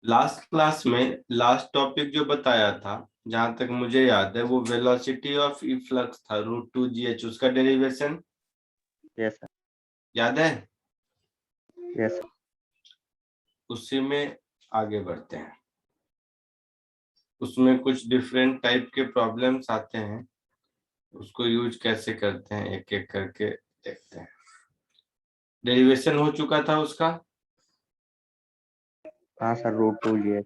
Last class में last topic जो बताया था, जहां तक मुझे याद है, वो वेलोसिटी ऑफ इफ्लक्स था √2gh। उसका डेरिवेशन यस सर। याद है? Yes sir. उसी में आगे बढ़ते हैं। उसमें कुछ डिफरेंट टाइप के प्रॉब्लम्स आते हैं, उसको यूज कैसे करते हैं एक एक करके देखते हैं। डेरिवेशन हो चुका था उसका। हाँ सर, √2 ये।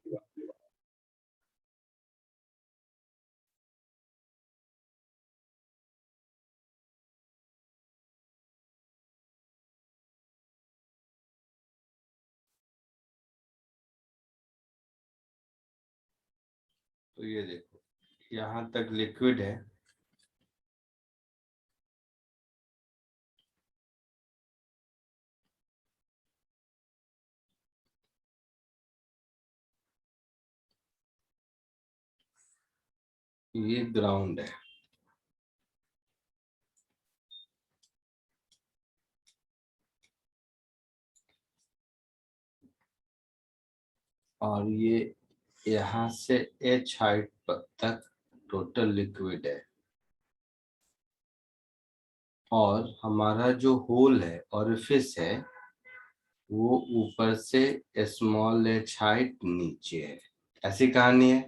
तो ये देखो, यहाँ तक लिक्विड है, ये ग्राउंड है, और ये यहाँ से h हाइट तक टोटल लिक्विड है। और हमारा जो होल है, ऑरिफिस है, वो ऊपर से स्मॉल h हाइट नीचे है। ऐसी कहानी है।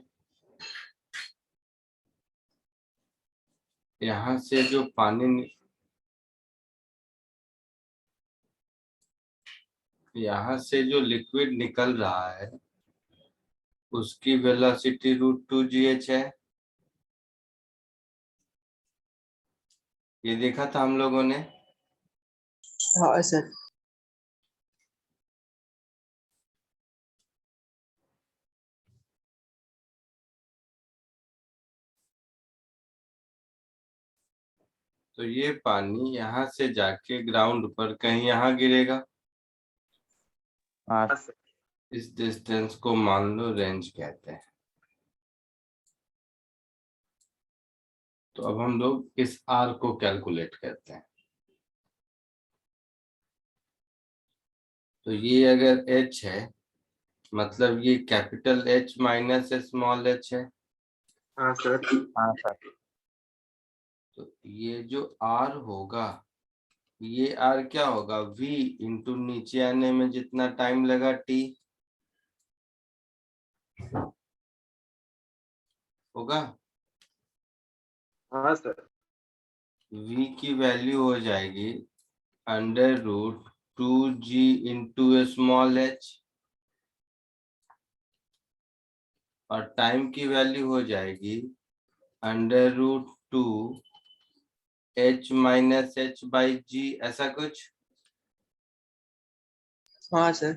यहाँ से जो यहाँ से जो लिक्विड निकल रहा है, उसकी वेलोसिटी √2gh है। ये देखा था हम लोगों ने। हाँ सर। तो ये पानी यहाँ से जाके ग्राउंड पर कहीं यहाँ गिरेगा। हाँ सर। इस डिस्टेंस को मान लो रेंज कहते हैं। तो अब हम लोग इस आर को कैलकुलेट करते हैं। तो ये अगर h है, मतलब ये capital H minus small h है। हाँ सर। हाँ सर। तो ये जो r होगा, ये r क्या होगा? v इंटू नीचे आने में जितना टाइम लगा t होगा। हाँ सर। v की वैल्यू हो जाएगी √2g इंटू स्मॉल h, और टाइम की वैल्यू हो जाएगी √2 h minus h by g, ऐसा कुछ। हाँ सर।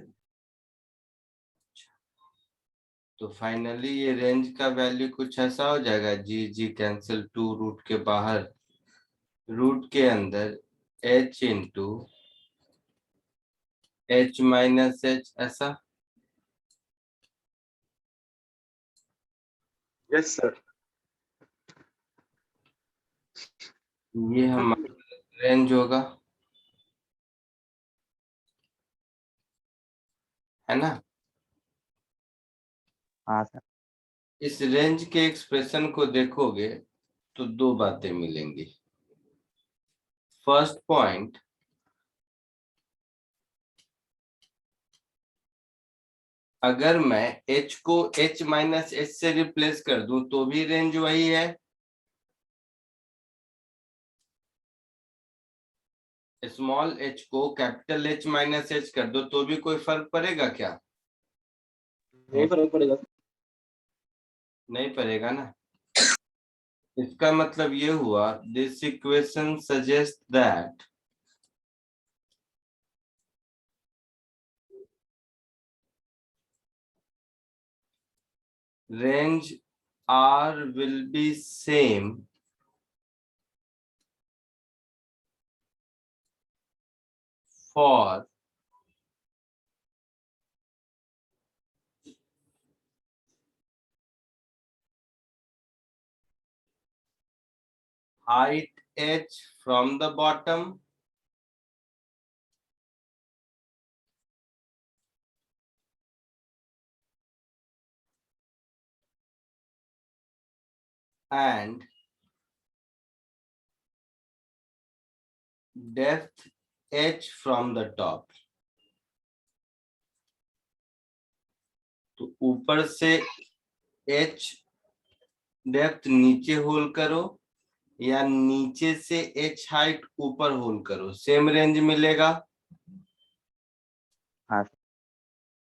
तो फाइनली ये रेंज का वैल्यू कुछ ऐसा हो जाएगा, जी कैंसिल, 2 रूट के बाहर, रूट के अंदर h into h minus h, ऐसा। Yes sir. ये हमारा रेंज होगा, है ना। हाँ सर। इस रेंज के एक्सप्रेशन को देखोगे तो दो बातें मिलेंगी। फर्स्ट पॉइंट, अगर मैं h को h माइनस h से रिप्लेस कर दूं तो भी रेंज वही है। स्मॉल h को कैपिटल H माइनस h कर दो तो भी कोई फर्क पड़ेगा क्या? नहीं फर्क पड़ेगा। नहीं पड़ेगा ना। इसका मतलब ये हुआ, this equation suggest that range R will be same for height h from the bottom and depth h from the top। तो ऊपर से h डेप्थ नीचे होल करो या नीचे से h हाइट ऊपर होल करो, सेम रेंज मिलेगा। हाँ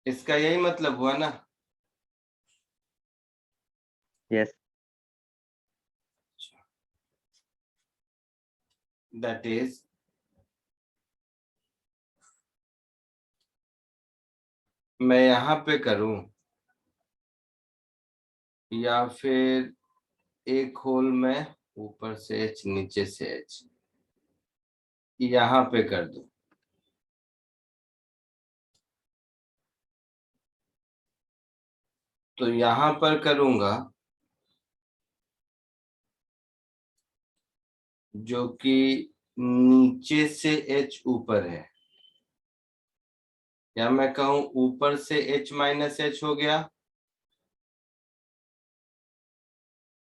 इसका यही मतलब हुआ ना। यस दैट इज मैं यहां पे करूं या फिर एक होल में ऊपर से h नीचे से h यहां पे कर दूं, तो यहां पर करूंगा जो कि नीचे से h ऊपर है, या मैं कहूं ऊपर से h माइनस h हो गया,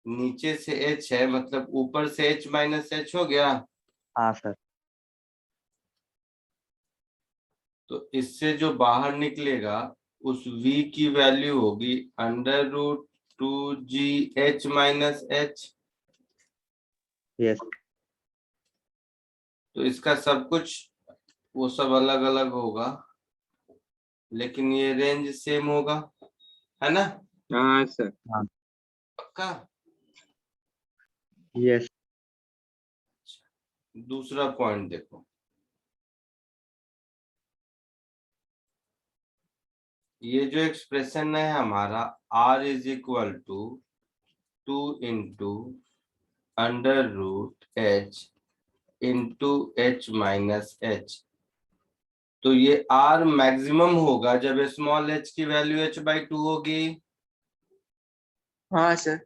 नीचे से h है मतलब ऊपर से h माइनस h हो गया। हाँ सर तो इससे जो बाहर निकलेगा उस v की वैल्यू होगी √2gh माइनस h। यस तो इसका सब कुछ वो सब अलग अलग होगा, लेकिन ये रेंज सेम होगा, है ना? हाँ सर। हाँ पक्का? यस दूसरा पॉइंट देखो, ये जो एक्सप्रेशन है हमारा r is equal to 2 × √h h minus h। तो ये r मैक्सिमम होगा जब स्मॉल h की वैल्यू h/2 होगी। हाँ sir.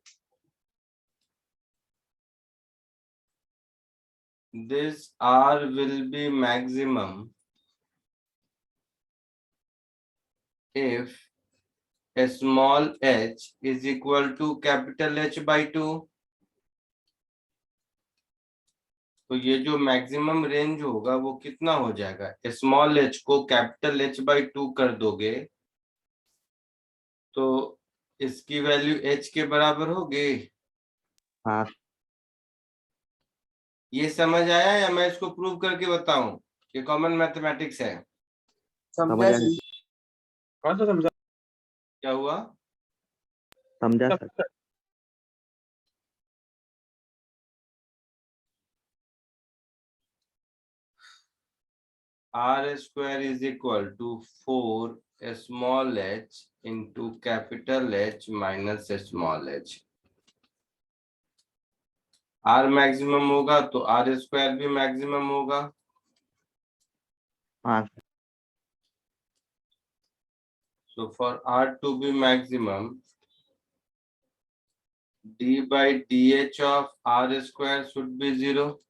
This r will be maximum if a small h is equal to capital H/2। तो ये जो मैक्सिमम रेंज होगा वो कितना हो जाएगा, स्मॉल h को कैपिटल H/2 कर दोगे तो इसकी वैल्यू h के बराबर होगी। हाँ ये समझ आया या मैं इसको प्रूव करके बताऊं? ये कॉमन मैथमेटिक्स है। समझा समझा सर। कौन सा समझा? क्या हुआ? समझा sir r² is equal to 4 small h into capital H minus small h। r maximum होगा तो r² भी मैक्सिमम होगा। हाँ So for r to be maximum, d/dh of r² should be 0।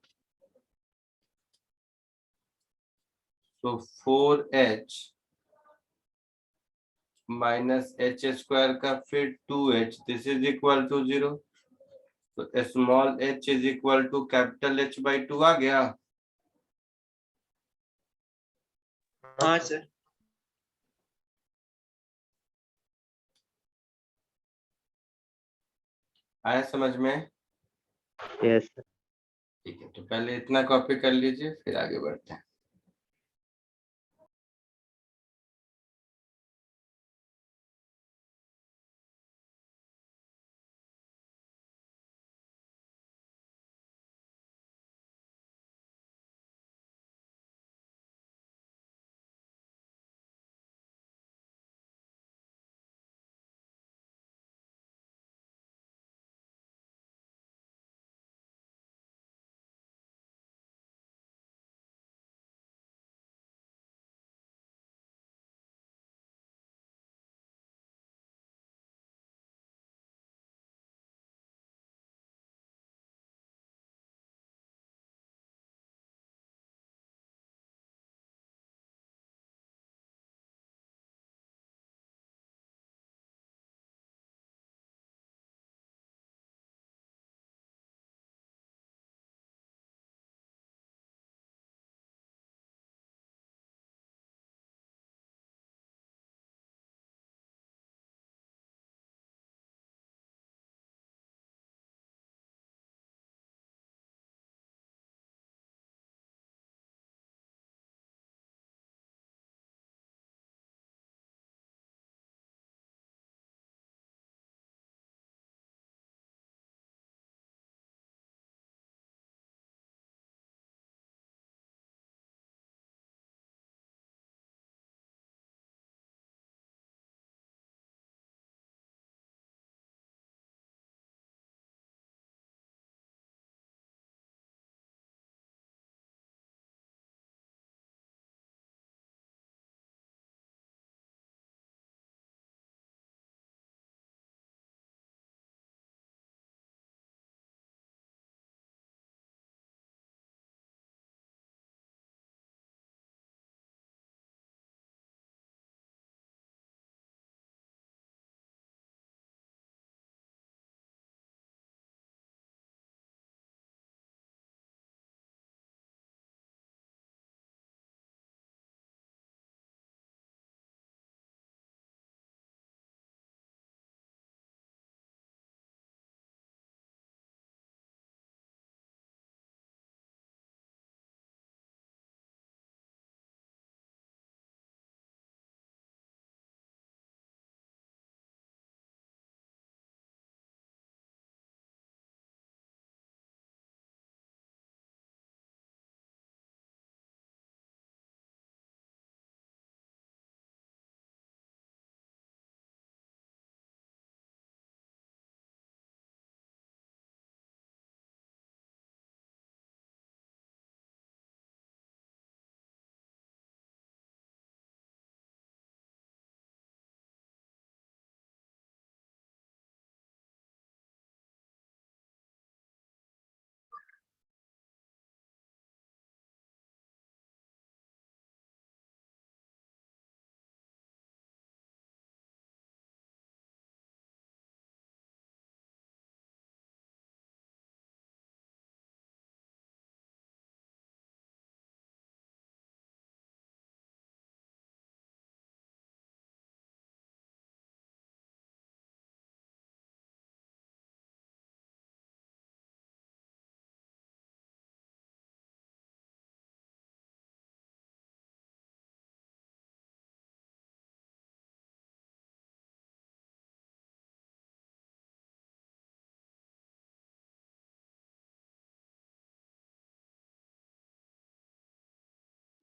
So 4h minus h² का फिर 2h, this is equal to 0। तो small h is equal to capital H/2 आ गया। हाँ सर। आया समझ में? यस ठीक है, तो पहले इतना कॉपी कर लीजिए फिर आगे बढ़ते हैं।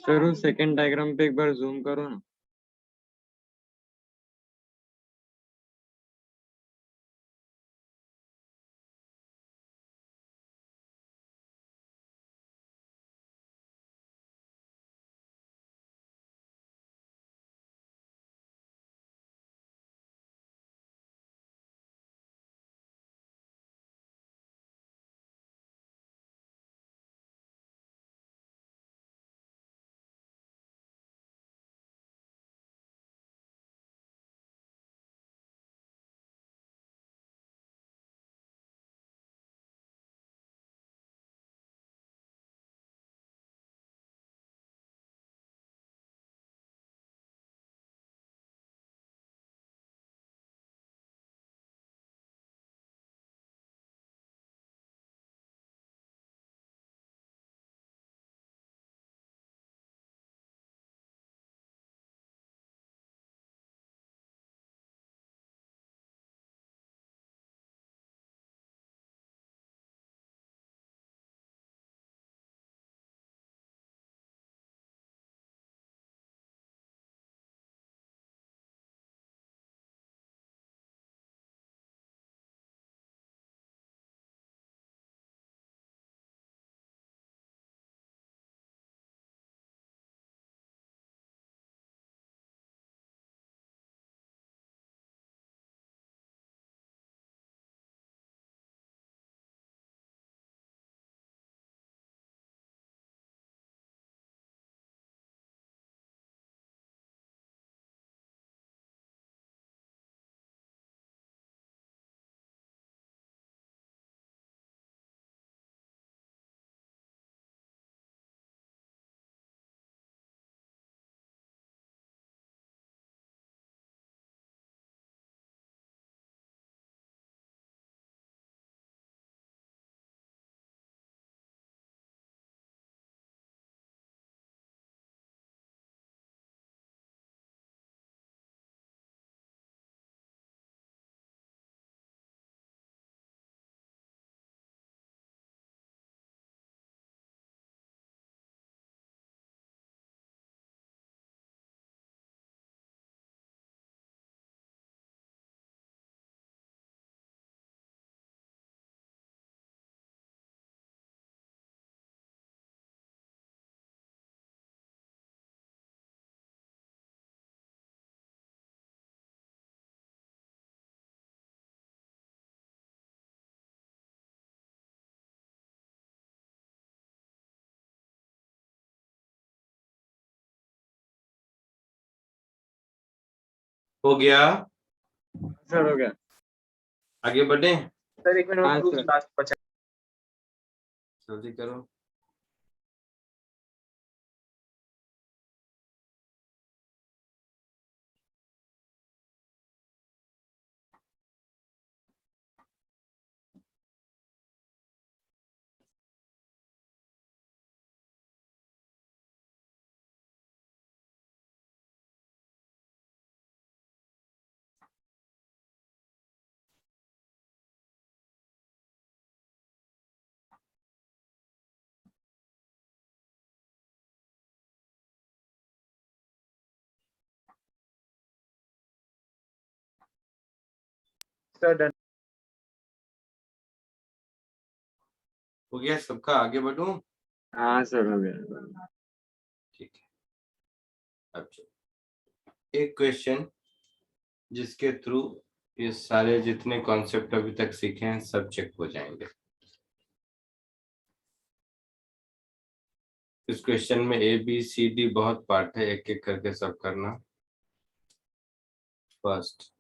सर वो सेकंड डायग्राम पे एक बार जूम करो ना। हो गया? सर हो गया। आगे बढ़े? सर एक मिनट हाँ, सर। लास्ट बचा। जल्दी करो। Sir done. हो गया सबका? आगे बढ़ूं? हाँ सर हो गया। ठीक है। अब एक क्वेश्चन जिसके थ्रू ये सारे जितने कॉन्सेप्ट अभी तक सीखे हैं सब चेक हो जाएंगे। इस क्वेश्चन में ए बी सी डी बहुत पार्ट है, एक एक करके सब करना। फर्स्ट,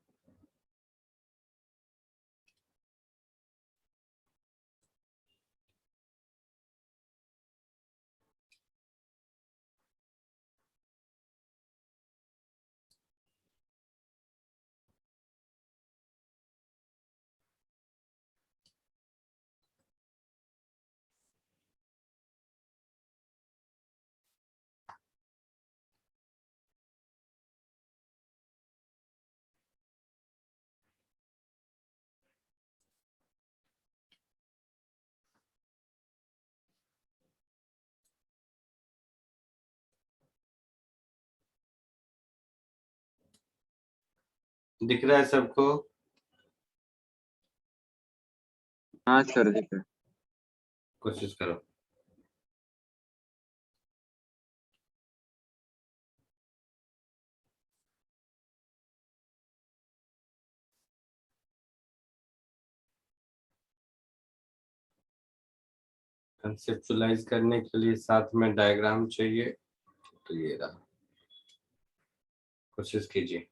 दिख रहा है सबको? हाँ सर दिख रहा है। कोशिश करो। कंसेप्चुलाइज करने के लिए साथ में डायग्राम चाहिए, तो ये रहा, कोशिश कीजिए।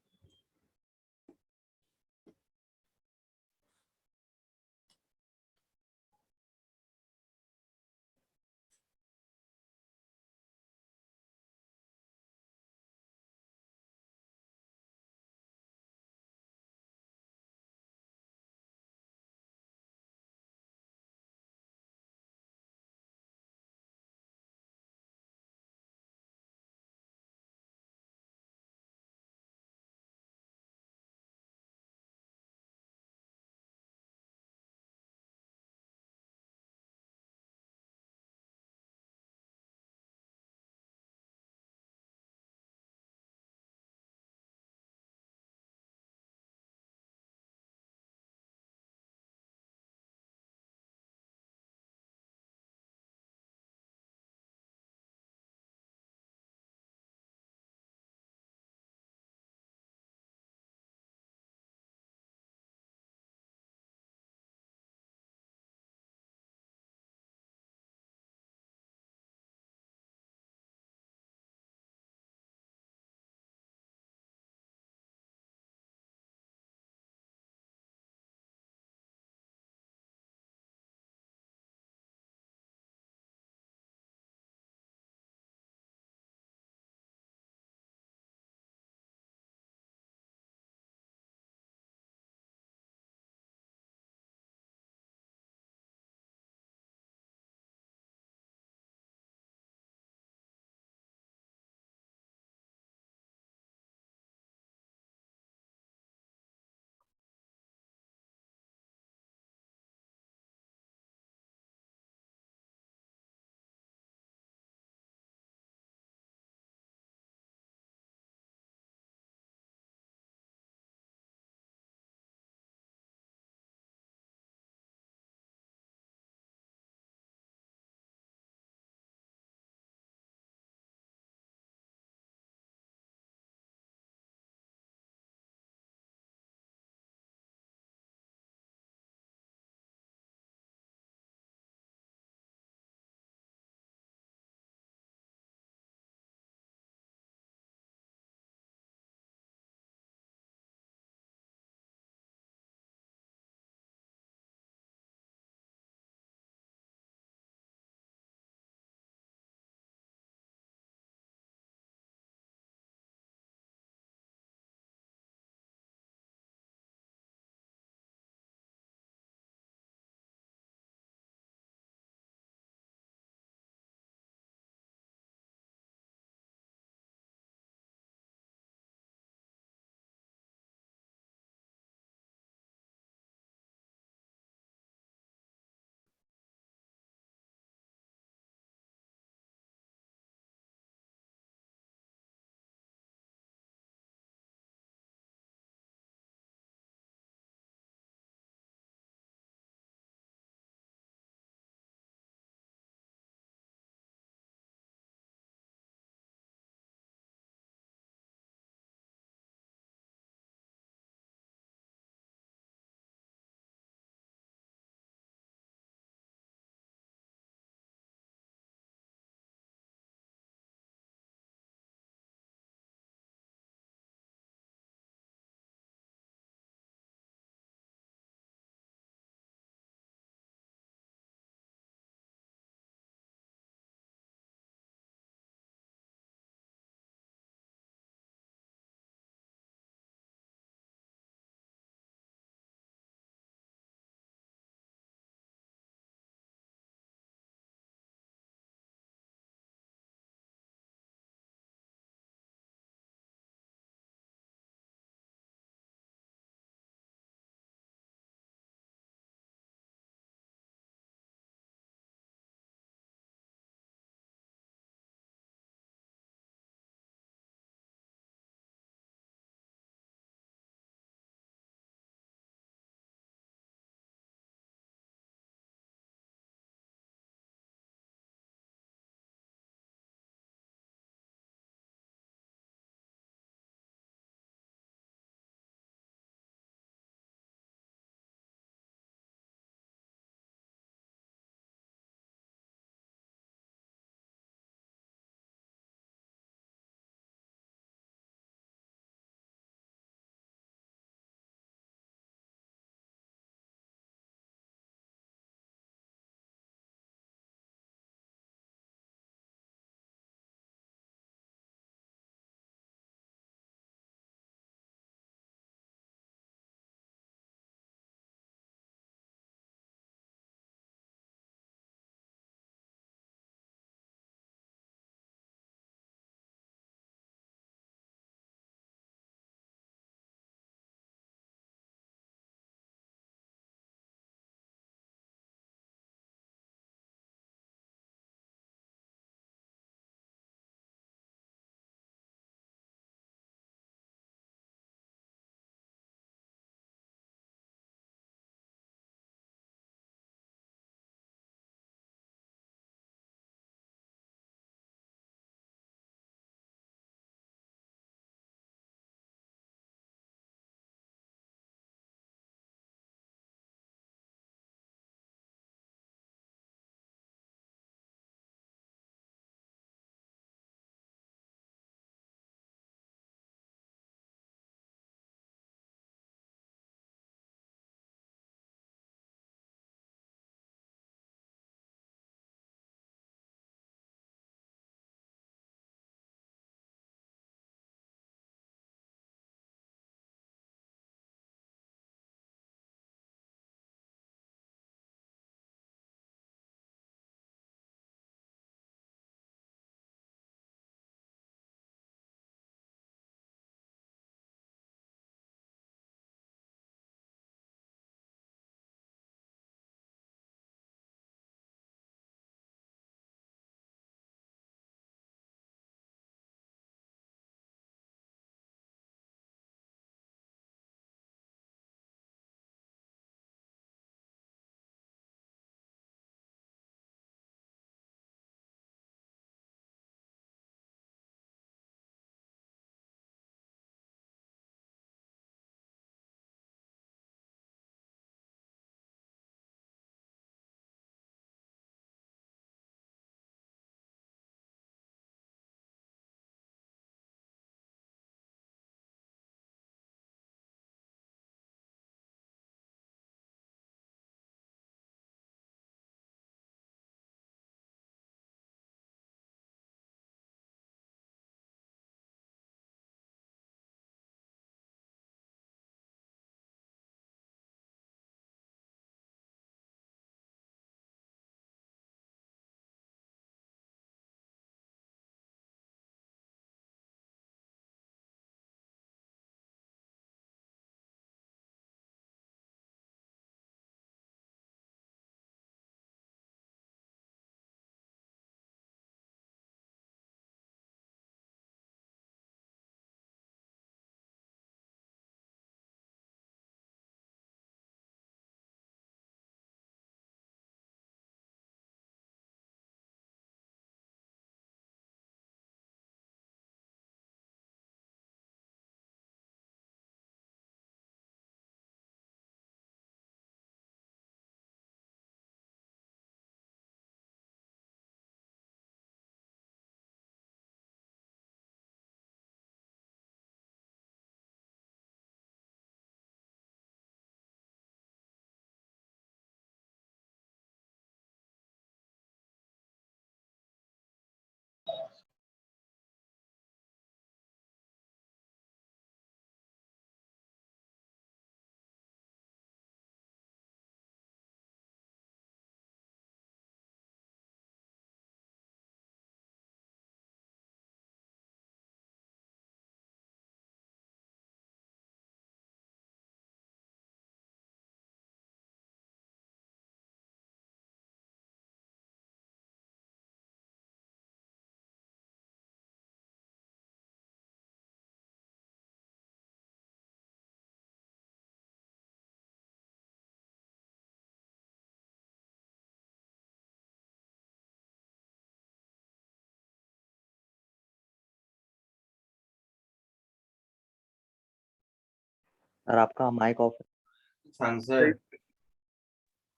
सर आपका माइक ऑफ है। आंसर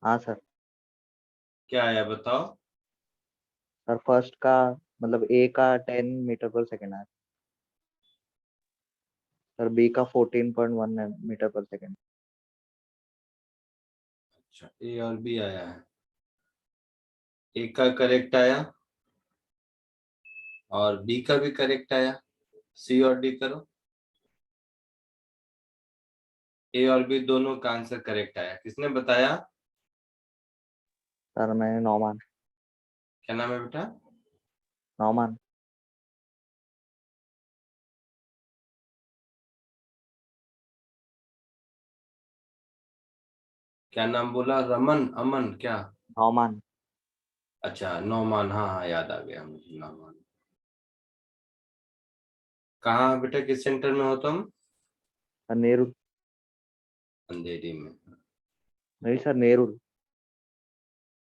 हाँ सर। क्या आया बताओ। सर फर्स्ट का मतलब ए का 10 मीटर पर सेकेंड है। सर बी का 14.1 मीटर पर सेकेंड। अच्छा ए और बी आया है, ए का करेक्ट आया और बी का भी करेक्ट आया। सी और डी करो। ए और बी दोनों का आंसर करेक्ट आया। किसने बताया? सर मैंने नौमान। क्या नाम है बेटा? नौमान। क्या नाम बोला? रमन, अमन, क्या? नौमान। अच्छा नौमान, हाँ हाँ याद आ गया मुझे, नौमान। कहाँ बेटा, किस सेंटर में हो तुम? सर नेरुल। अंधेरी में। नहीं सर नेरुल।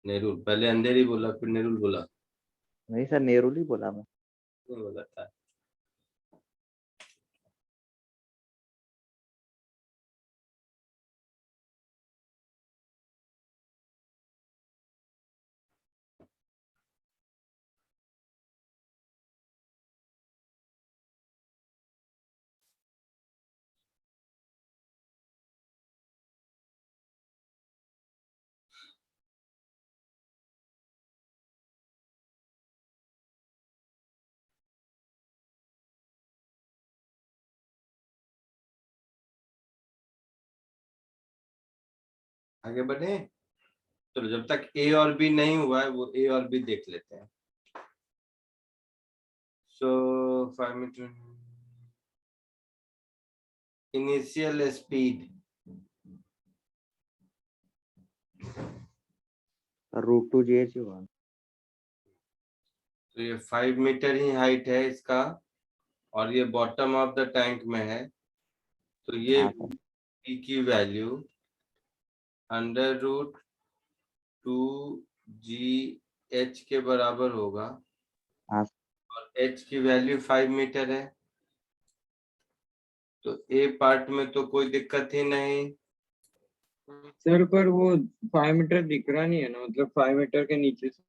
नेरुल, पहले अंधेरी बोला फिर नेरुल बोला। नहीं सर नेरुल ही बोला मैं। नहीं बोला था। आगे बढ़े। चलो जब तक ए और बी नहीं हुआ है वो ए और बी देख लेते हैं। So 5 metre initial speed. Sir √2 GH ही हुआ। तो ये 5 मीटर ही हाइट है इसका और ये बॉटम ऑफ द टैंक में है, तो ये हाँ सर। p की वैल्यू √2 GH के बराबर होगा हाँ और h की वैल्यू 5 मीटर है। तो ए पार्ट में तो कोई दिक्कत ही नहीं। सर पर वो 5 मीटर दिख रहा नहीं है ना, मतलब 5 मीटर के नीचे से।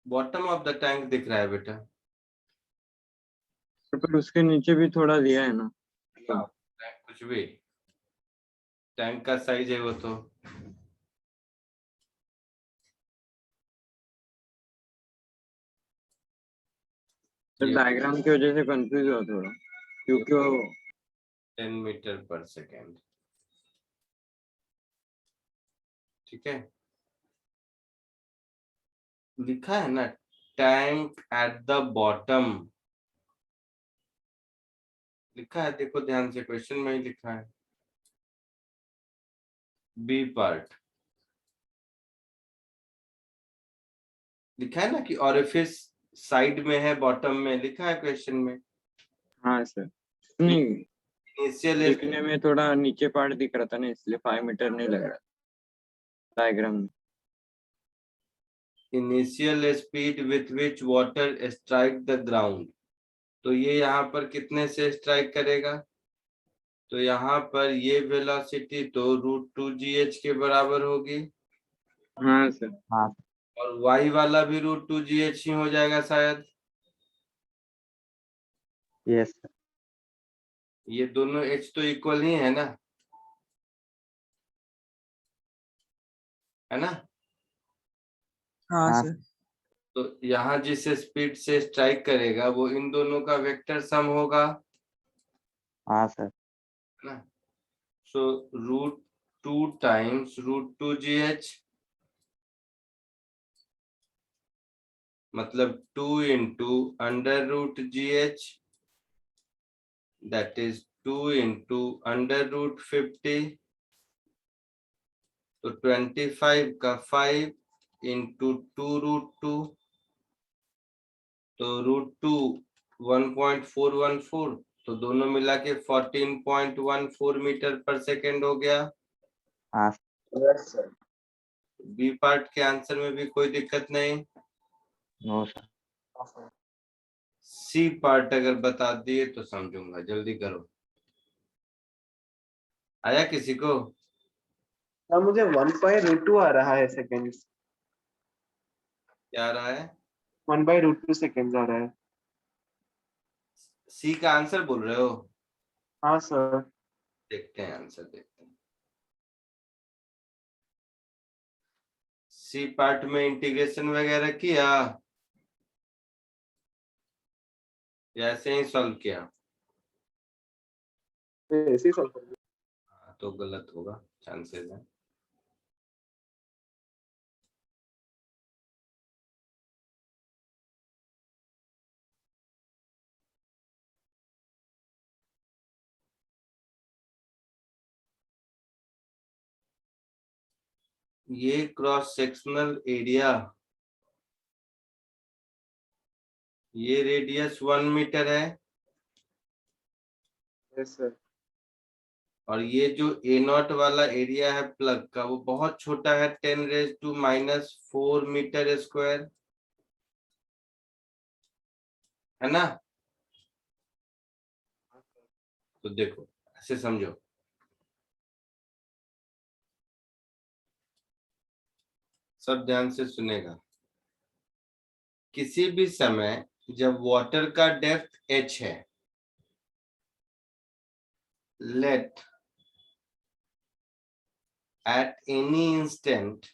बॉटम ऑफ द टैंक दिख रहा है बेटा। सर पर उसके नीचे भी थोड़ा दिया है ना। टैंक कुछ भी, टैंक का साइज है वो तो। सर ये डायग्राम की वजह से कंफ्यूज हुआ थोड़ा, क्योंकि वो 10 मीटर पर सेकेंड। ठीक है, लिखा है ना टैंक एट द बॉटम, लिखा है, देखो ध्यान से, क्वेश्चन में ही लिखा है। बी पार्ट लिखा है ना कि ऑरिफिस साइड में है, बॉटम में, लिखा है क्वेश्चन में। हाँ सर। नहीं, इनिशियल दिखने में थोड़ा नीचे पार्ट दिख रहा था ना, इसलिए 5 मीटर नहीं लग रहा डायग्राम में। Initial speed with which water strike the ground, तो ये यहाँ पर कितने से स्ट्राइक करेगा? तो यहाँ पर ये वेलोसिटी तो √2 GH के बराबर होगी हाँ सर। हाँ और y वाला भी √2 GH ही हो जाएगा शायद। Yes sir. ये दोनों h तो इक्वल ही है ना, है ना? हाँ हाँ सर। तो यहाँ जिस स्पीड से स्ट्राइक करेगा वो इन दोनों का वेक्टर सम होगा, हाँ सर। है ना? सो √2 टाइम्स √2 GH मतलब 2 into √GH, that is 2 into √50, तो 25 का 5 into 2√2, तो √2 1.414, तो दोनों मिला के 14.14 मीटर पर सेकेंड हो गया। हाँ सर। बी पार्ट के आंसर में भी कोई दिक्कत नहीं। No sir. सी पार्ट अगर बता दिए तो समझूंगा, जल्दी करो। आया किसी को? हाँ, मुझे 1/√2 आ रहा है सेकेंड्स। क्या आ रहा है? 1/√2 सेकेंड्स आ रहा है। सी का आंसर बोल रहे हो? हाँ सर। देखते हैं आंसर, देखते हैं। सी पार्ट में इंटीग्रेशन वगैरह किया या ऐसे ही सॉल्व किया? ऐसे ही सॉल्व कर दिया। तो गलत होगा, चांसेस है। ये क्रॉस सेक्शनल एरिया, ये रेडियस 1 मीटर है यस सर। और ये जो ए नॉट वाला एरिया है प्लग का वो बहुत छोटा है, 10⁻⁻⁴ मीटर स्क्वायर, है ना? तो देखो ऐसे समझो, सब ध्यान से सुनेगा। किसी भी समय जब वाटर का डेप्थ h है, let at any instant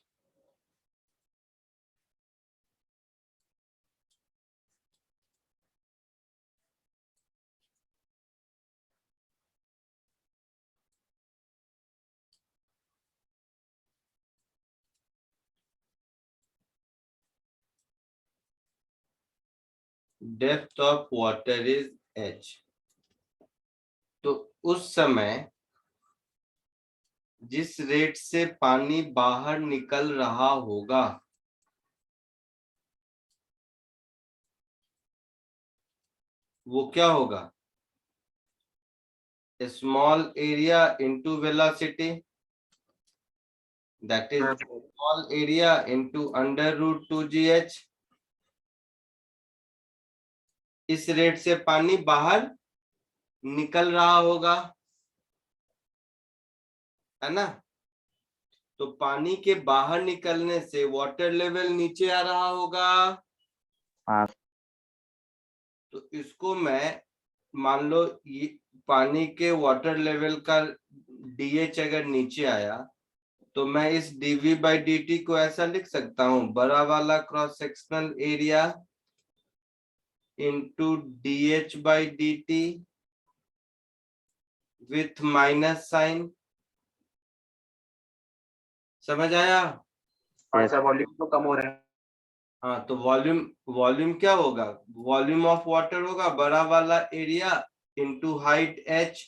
depth of water is h, तो उस समय जिस रेट से पानी बाहर निकल रहा होगा वो क्या होगा? Small area into velocity, that is small area into √2gh। इस रेट से पानी बाहर निकल रहा होगा, है ना? तो पानी के बाहर निकलने से वाटर लेवल नीचे आ रहा होगा। हाँ तो इसको मैं, मान लो ये पानी के वाटर लेवल का डीएच अगर नीचे आया तो मैं इस dv/dt को ऐसा लिख सकता हूं, बड़ा वाला cross sectional area into dh/dt with minus sign. समझ आया? हाँ yes, सर, वॉल्यूम तो कम हो रहा है। हाँ, तो वॉल्यूम, वॉल्यूम क्या होगा? वॉल्यूम ऑफ वाटर होगा बड़ा वाला एरिया इंटू हाइट h।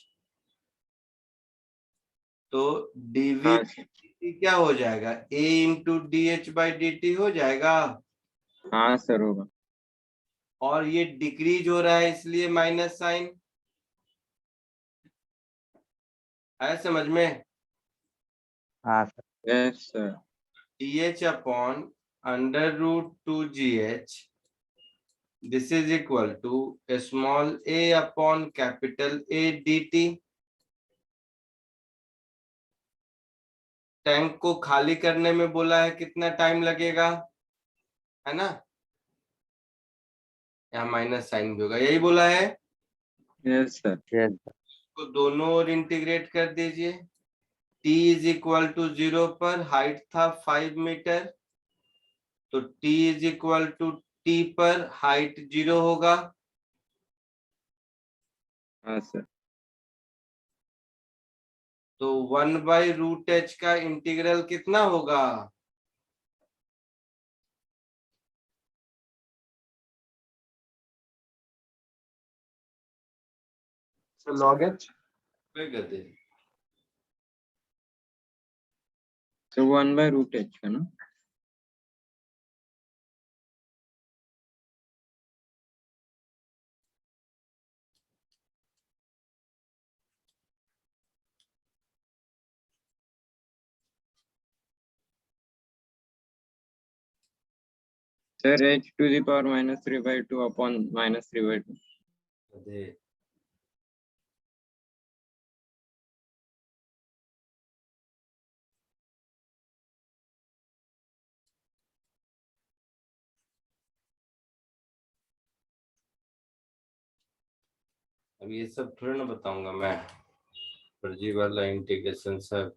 तो dv हाँ सर। क्या हो जाएगा? a इंटू dh/dt हो जाएगा। हाँ सर होगा। और ये डिक्रीज हो रहा है इसलिए माइनस साइन है, समझ में? हाँ sir, yes sir. dh/√2gh, this is equal to small a upon capital A dt। Tank को खाली करने में बोला है कितना टाइम लगेगा, है ना? यहाँ माइनस साइन भी होगा, यही बोला है। Yes sir. yes, तो दोनों ओर इंटीग्रेट कर दीजिए। t इज इक्वल टू 0 पर हाइट था 5 मीटर, तो t is equal to t पर हाइट 0 होगा। हाँ सर। तो 1/√h का इंटीग्रल कितना होगा? Sir log h। गधे। तो 1/√h का ना? Sir h⁻³ upon -3/2। गधे। अब ये सब थोड़ा ना बताऊंगा मैं, फर्जी वाला इंटीग्रेशन सब।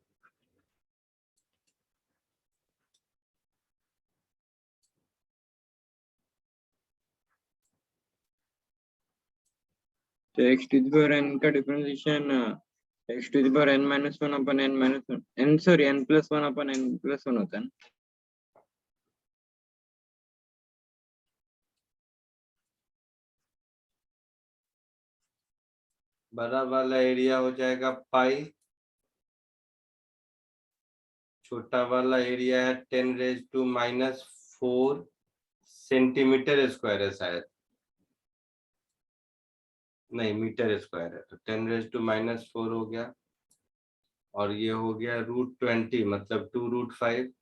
तो x to the power n का differentiation x to the power n minus 1 अपन n minus 1 n sorry n plus 1 अपन n plus 1 होता है ना? बड़ा वाला एरिया हो जाएगा पाई, छोटा वाला एरिया है 10⁻⁻⁴ सेंटीमीटर स्क्वायर है शायद, नहीं मीटर स्क्वायर है, तो 10⁻⁻⁴ हो गया, और ये हो गया √20 मतलब 2√5।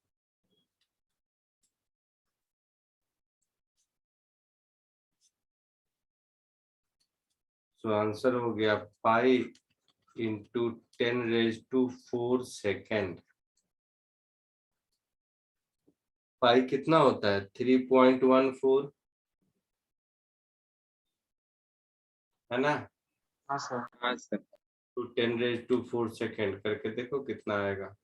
सो आंसर हो गया पाई इंटू 10⁻⁴ सेकेंड। पाई कितना होता है? 3.14, है ना? हाँ सर। हाँ सर। तो 10⁻⁴ सेकेंड करके देखो कितना आएगा।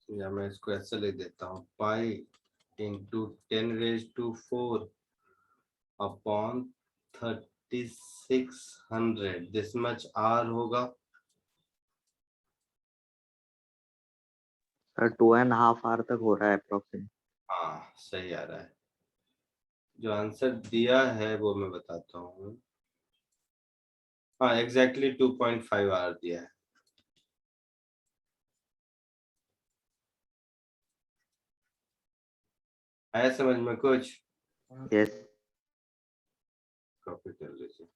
या मैं इसको ऐसे लिख देता हूँ, pi into 10⁻⁴ upon 3600, this much R होगा। सर 2.5 आवर तक हो रहा है अप्रोक्सीमेट। हाँ सही आ रहा है। जो आंसर दिया है वो मैं बताता हूँ। हाँ एग्जैक्टली 2.5 आवर दिया है। आया समझ में कुछ? यस कॉपी कर लीजिए।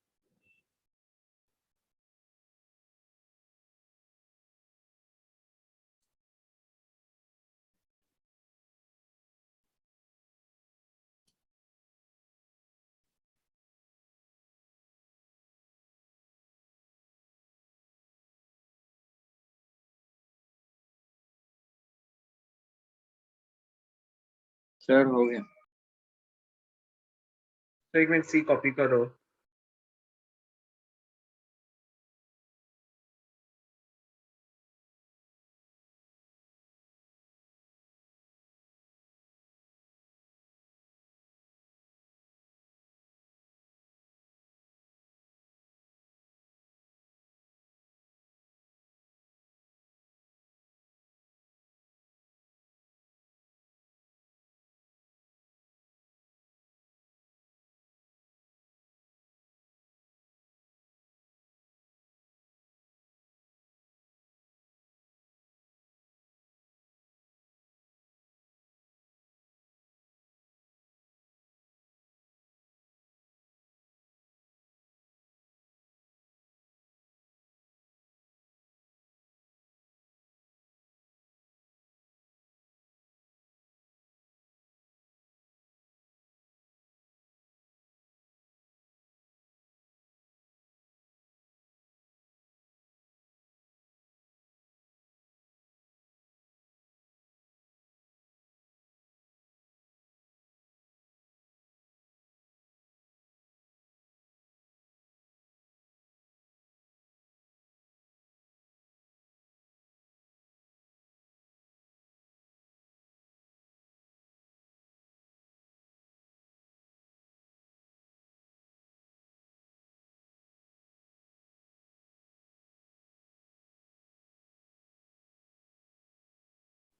सर हो गया। तो एक मिनट सी कॉपी करो।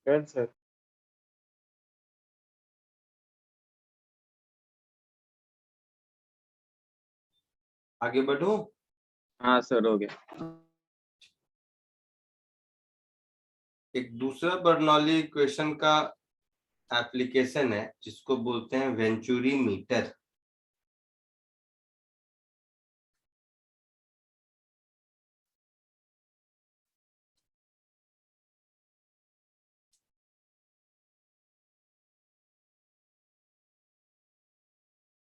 Done sir. आगे बढ़ो। हाँ सर हो गया। एक दूसरा बर्नौली इक्वेशन का एप्लीकेशन है जिसको बोलते हैं वेंचुरी मीटर।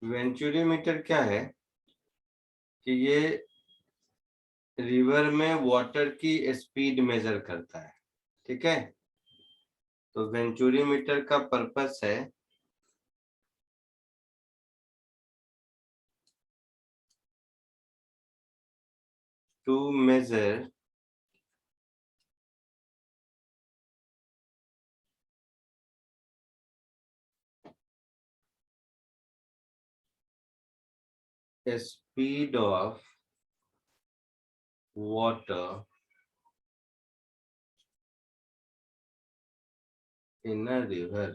वेंचुरीमीटर क्या है कि ये रिवर में वाटर की स्पीड मेजर करता है, ठीक है। तो वेंचुरीमीटर का पर्पस है to measure speed of water in a river।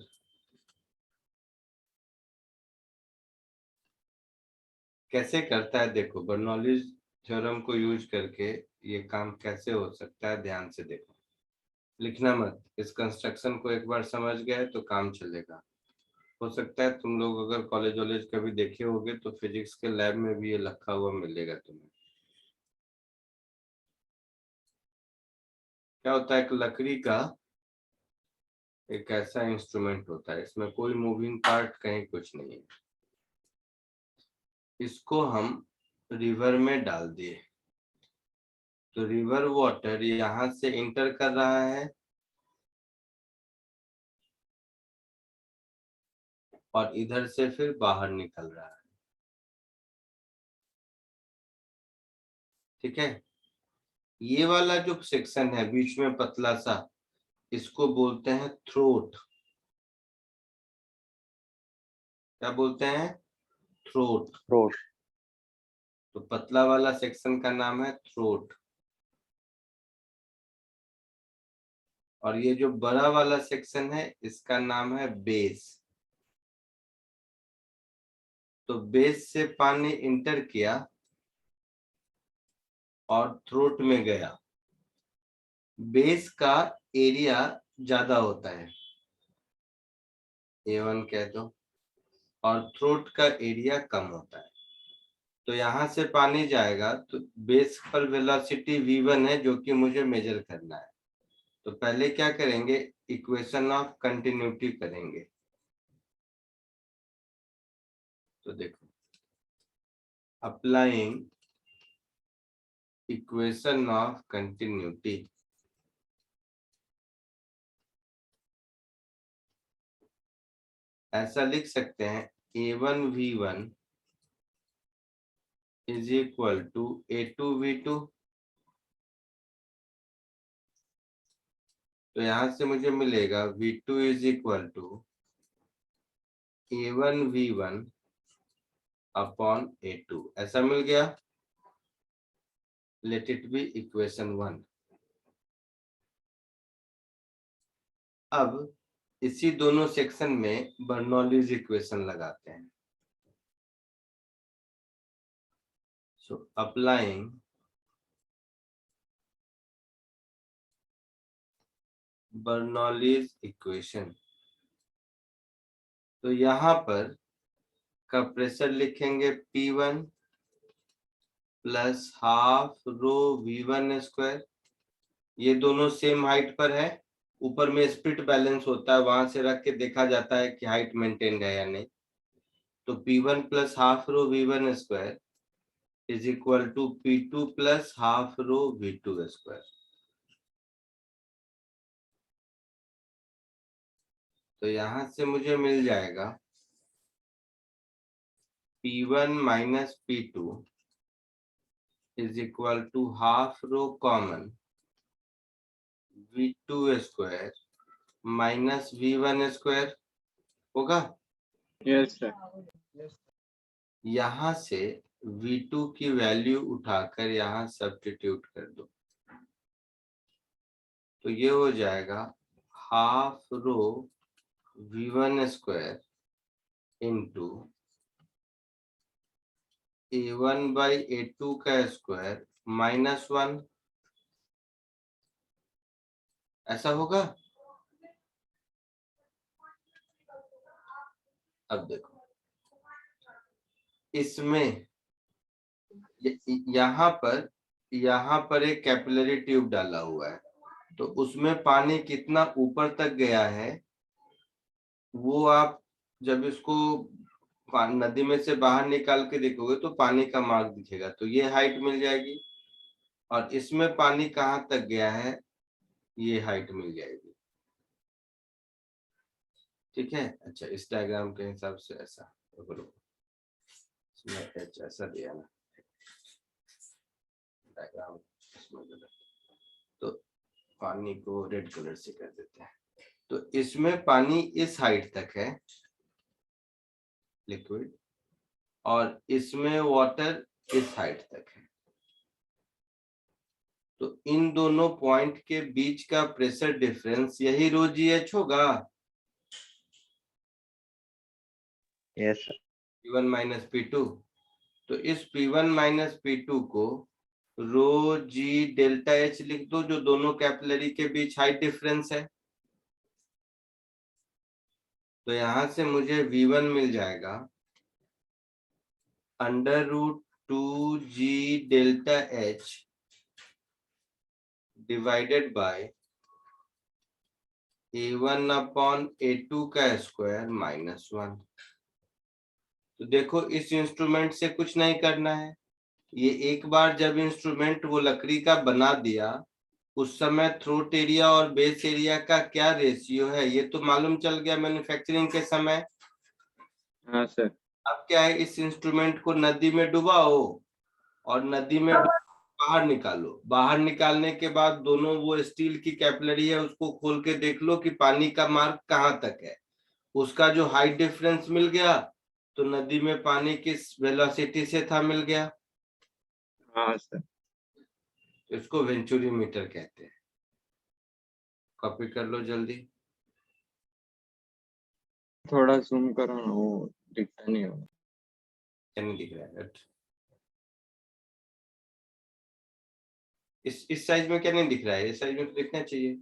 कैसे करता है देखो, बर्नौलीज थ्योरम को यूज करके ये काम कैसे हो सकता है, ध्यान से देखो, लिखना मत। इस कंस्ट्रक्शन को एक बार समझ गए तो काम चलेगा। हो सकता है तुम लोग अगर कॉलेज वॉलेज कभी देखे होगे तो फिजिक्स के लैब में भी ये लिखा हुआ मिलेगा तुम्हें। क्या होता है, एक लकड़ी का एक ऐसा इंस्ट्रूमेंट होता है, इसमें कोई मूविंग पार्ट कहीं कुछ नहीं है। इसको हम रिवर में डाल दिए तो रिवर वाटर यहां से इंटर कर रहा है और इधर से फिर बाहर निकल रहा है, ठीक है। ये वाला जो सेक्शन है बीच में पतला सा, इसको बोलते हैं थ्रोट। क्या बोलते हैं? थ्रोट। थ्रोट। तो पतला वाला सेक्शन का नाम है थ्रोट, और ये जो बड़ा वाला सेक्शन है इसका नाम है बेस। तो बेस से पानी इंटर किया और थ्रोट में गया। बेस का एरिया ज्यादा होता है, A1 कह दो, और थ्रोट का एरिया कम होता है। तो यहां से पानी जाएगा तो बेस पर वेलोसिटी v1 है जो कि मुझे मेजर करना है। तो पहले क्या करेंगे, इक्वेशन ऑफ कंटिन्यूटी करेंगे। तो देखो, अप्लाइंग इक्वेशन ऑफ कंटिन्यूटी, ऐसा लिख सकते हैं A1 V1 is equal to A2 V2। तो यहां से मुझे मिलेगा V2 is equal to A1 V1 upon A2, ऐसा मिल गया। Let it be equation 1। अब इसी दोनों सेक्शन में बर्नौलीज इक्वेशन लगाते हैं। सो अप्लाइंग बर्नौलीज इक्वेशन, तो यहां पर का प्रेशर लिखेंगे P1 plus half rho V1 square. ये दोनों सेम हाइट पर है, ऊपर में स्प्लिट बैलेंस होता है, वहां से रख के देखा जाता है कि हाइट मेंटेन है या नहीं। तो P1 plus half rho V1 square is equal to P2 plus half rho V2 square. तो यहां से मुझे मिल जाएगा P1 minus P2 is equal to half rho common V2 square minus V1 square होगा। Yes, sir. यहां से V2 की वैल्यू उठाकर यहां सब्स्टिट्यूट कर दो, तो ये हो जाएगा half rho V1 square into A1 by A2 का स्क्वायर माइनस 1, ऐसा होगा। अब देखो, इसमें यहाँ पर एक कैपिलरी ट्यूब डाला हुआ है, तो उसमें पानी कितना ऊपर तक गया है वो आप जब इसको नदी में से बाहर निकाल के देखोगे तो पानी का मार्ग दिखेगा, तो ये हाइट मिल जाएगी। और इसमें पानी कहाँ तक गया है, ये हाइट मिल जाएगी। ठीक है, अच्छा इस डायग्राम के हिसाब से ऐसा इसमें ऐसा दिया ना डायग्राम, इसमें तो पानी को रेड कलर से कर देते हैं। तो इसमें पानी इस हाइट तक है लिक्विड, और इसमें वाटर इस हाइट तक है। तो इन दोनों पॉइंट के बीच का प्रेशर डिफरेंस यही रो जी एच होगा, yes sir. P1 minus P2। तो इस P1 माइनस P2 को रो जी डेल्टा एच लिख दो, जो दोनों कैपिलरी के बीच हाइट डिफरेंस है। तो यहां से मुझे V1 मिल जाएगा under root 2G delta H divided by A1 upon A2 का स्क्वायर माइनस 1। तो देखो इस इंस्ट्रूमेंट से कुछ नहीं करना है, ये एक बार जब इंस्ट्रूमेंट वो लकड़ी का बना दिया, उस समय थ्रोट एरिया और बेस एरिया का क्या रेशियो है ये तो मालूम चल गया मैन्युफैक्चरिंग के समय। हाँ सर। अब क्या है, इस इंस्ट्रूमेंट को नदी में डुबाओ और नदी में बाहर निकालो। बाहर निकालने के बाद दोनों वो स्टील की कैपिलरी है उसको खोल के देख लो कि पानी का मार्ग कहाँ तक है। उसका जो हाइट डिफरेंस मिल गया तो नदी में पानी किस वेलोसिटी से था मिल गया, हाँ सर। इसको वेंचुरी मीटर कहते हैं। कॉपी कर लो जल्दी। थोड़ा जूम करो ना, वो दिखता नहीं होगा। क्या नहीं दिख रहा है? इस साइज में क्या नहीं दिख रहा है? इस साइज में तो दिखना चाहिए।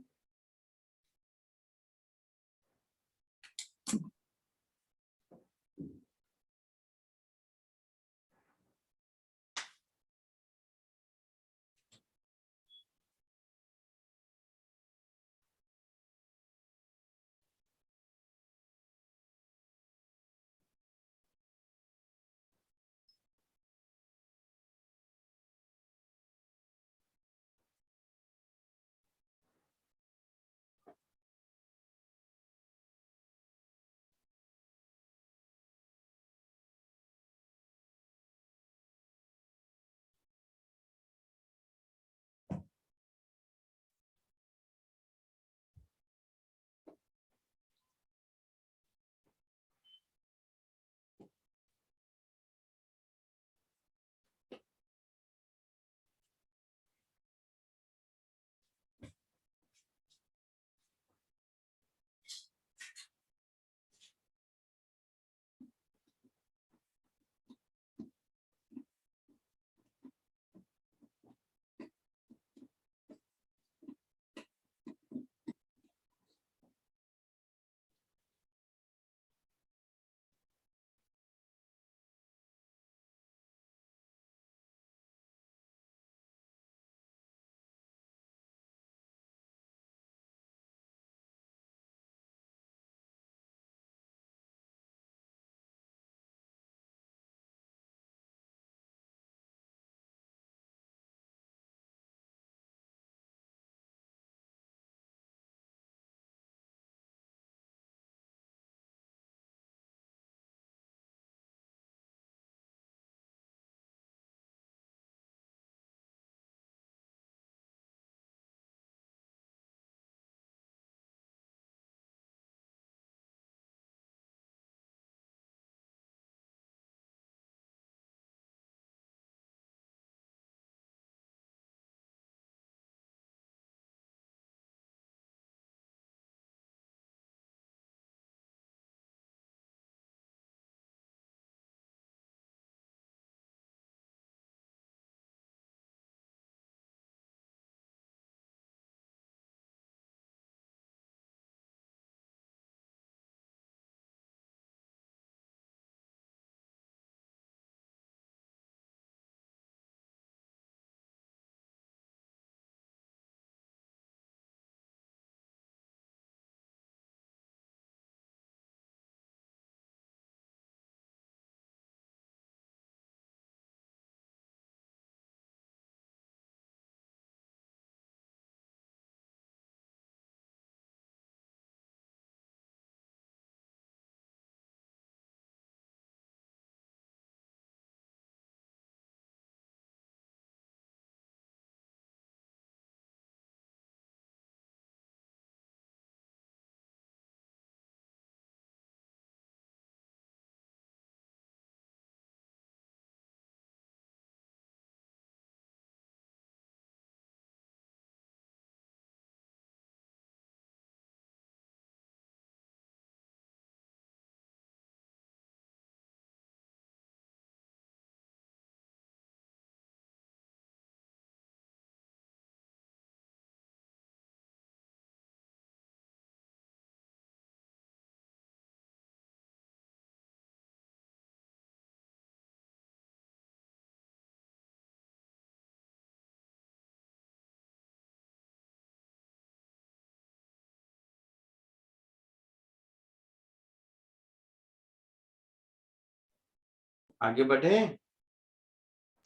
आगे बढ़े।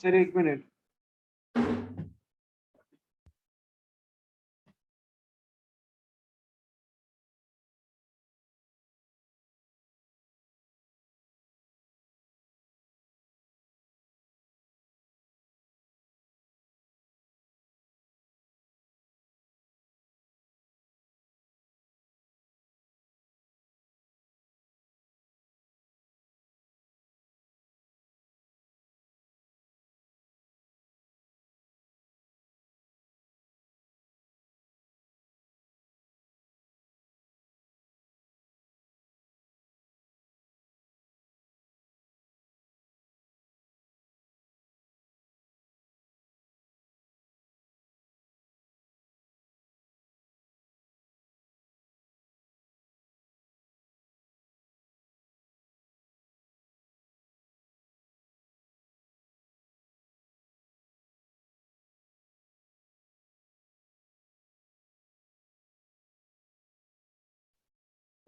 सर एक मिनट।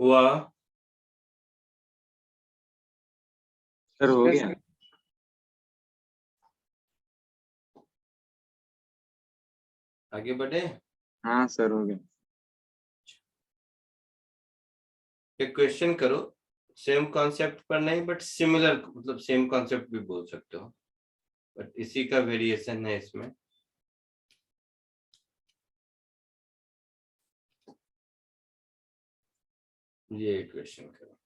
हुआ। सर हो Yes, गया। sir. आगे बढ़े। हाँ सर हो गया। एक क्वेश्चन करो, सेम कॉन्सेप्ट पर नहीं बट सिमिलर, मतलब सेम कॉन्सेप्ट भी बोल सकते हो, बट इसी का वेरिएशन है इसमें। ये क्वेश्चन करो,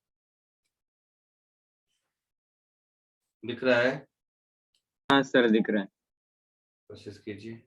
दिख रहा है? हाँ सर दिख रहा है। कोशिश कीजिए।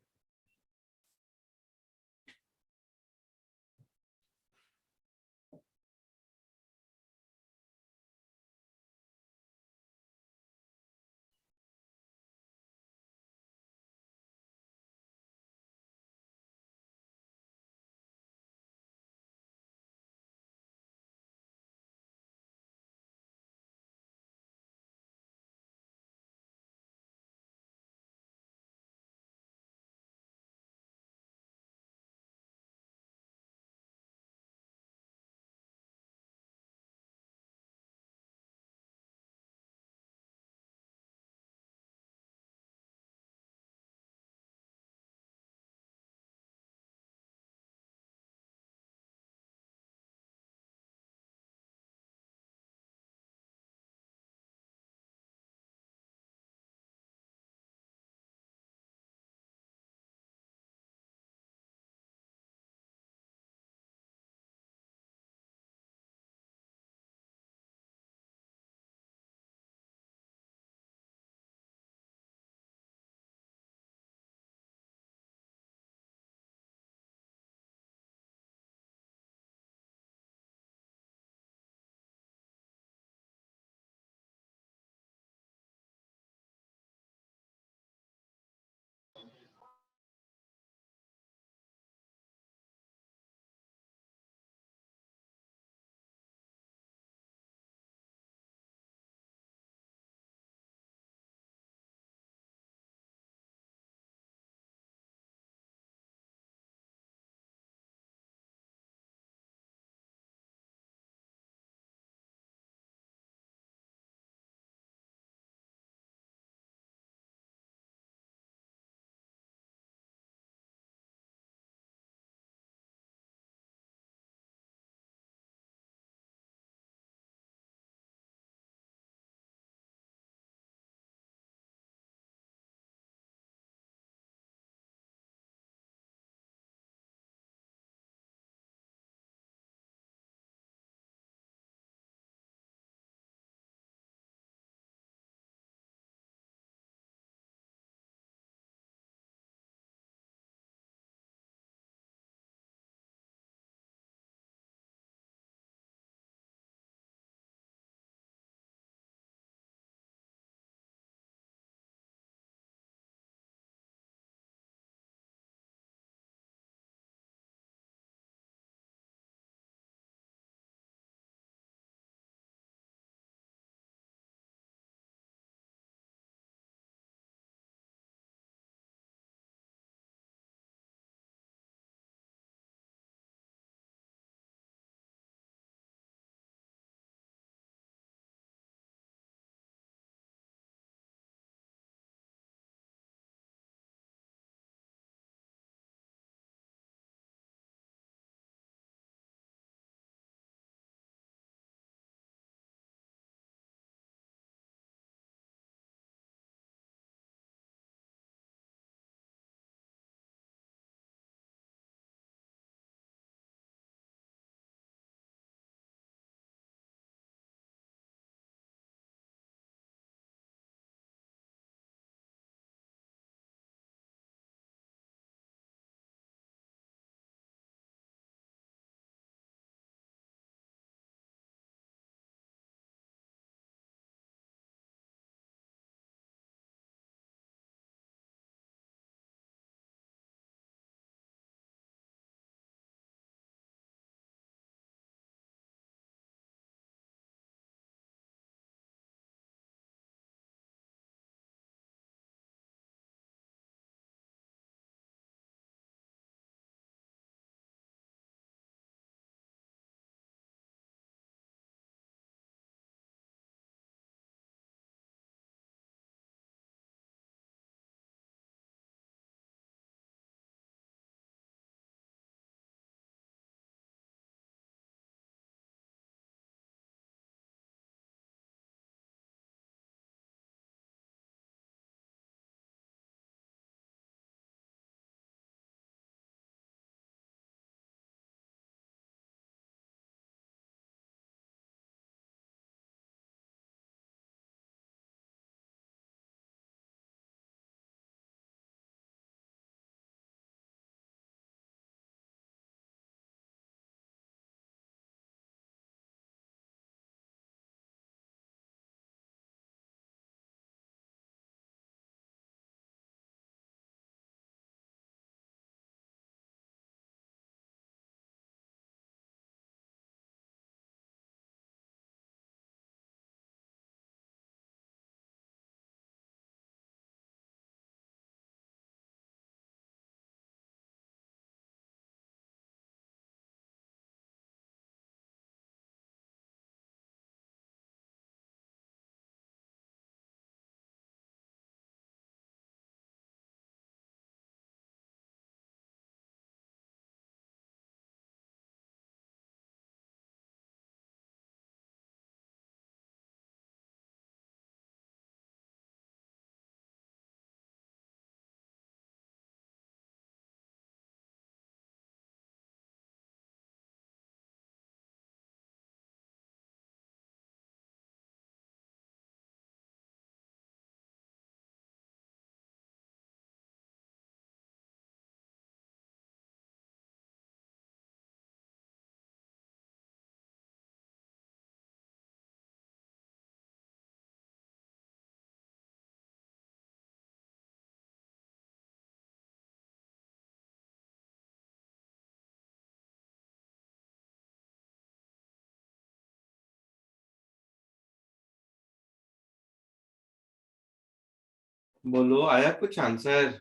बोलो, आया कुछ आंसर?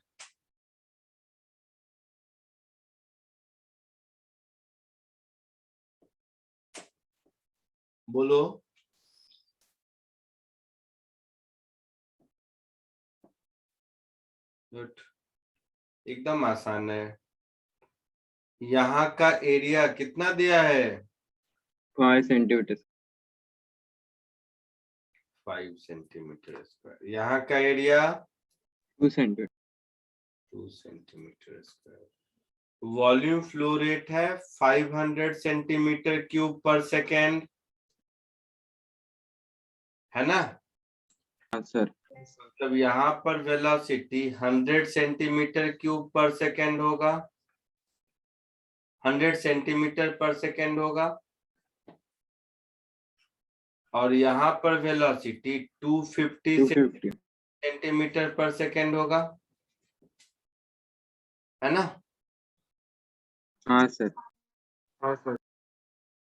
बोलो। गुड, एकदम आसान है। यहाँ का एरिया कितना दिया है? 5 centimeters. 5 centimetre square. यहाँ का area 2 centimeters. 2 centimetre square. Volume flow rate है 500 सेंटीमीटर क्यूब पर सेकेंड, है ना? हाँ सर. मतलब यहाँ पर वेलोसिटी 100 सेंटीमीटर क्यूब पर सेकेंड होगा, 100 सेंटीमीटर पर सेकेंड होगा। और यहाँ पर वेलोसिटी 250 250. सेंटीमीटर पर सेकेंड होगा, है ना? हाँ सर. हाँ सर।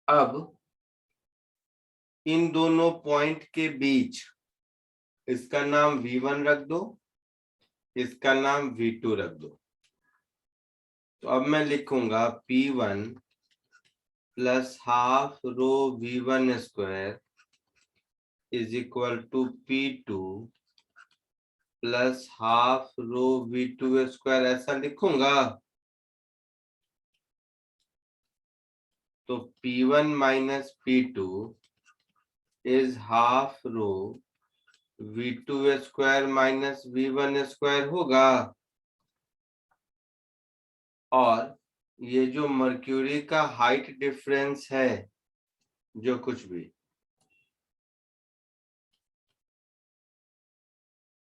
अब इन दोनों पॉइंट के बीच इसका नाम V1 रख दो, इसका नाम V2 रख दो। तो अब मैं लिखूंगा P1 plus half rho V1 square is equal to P2 plus half rho V2 square, ऐसा लिखूंगा। तो P1 minus P2 is half rho V2 square minus V1 square होगा। और ये जो मर्क्यूरी का हाइट डिफरेंस है, जो कुछ भी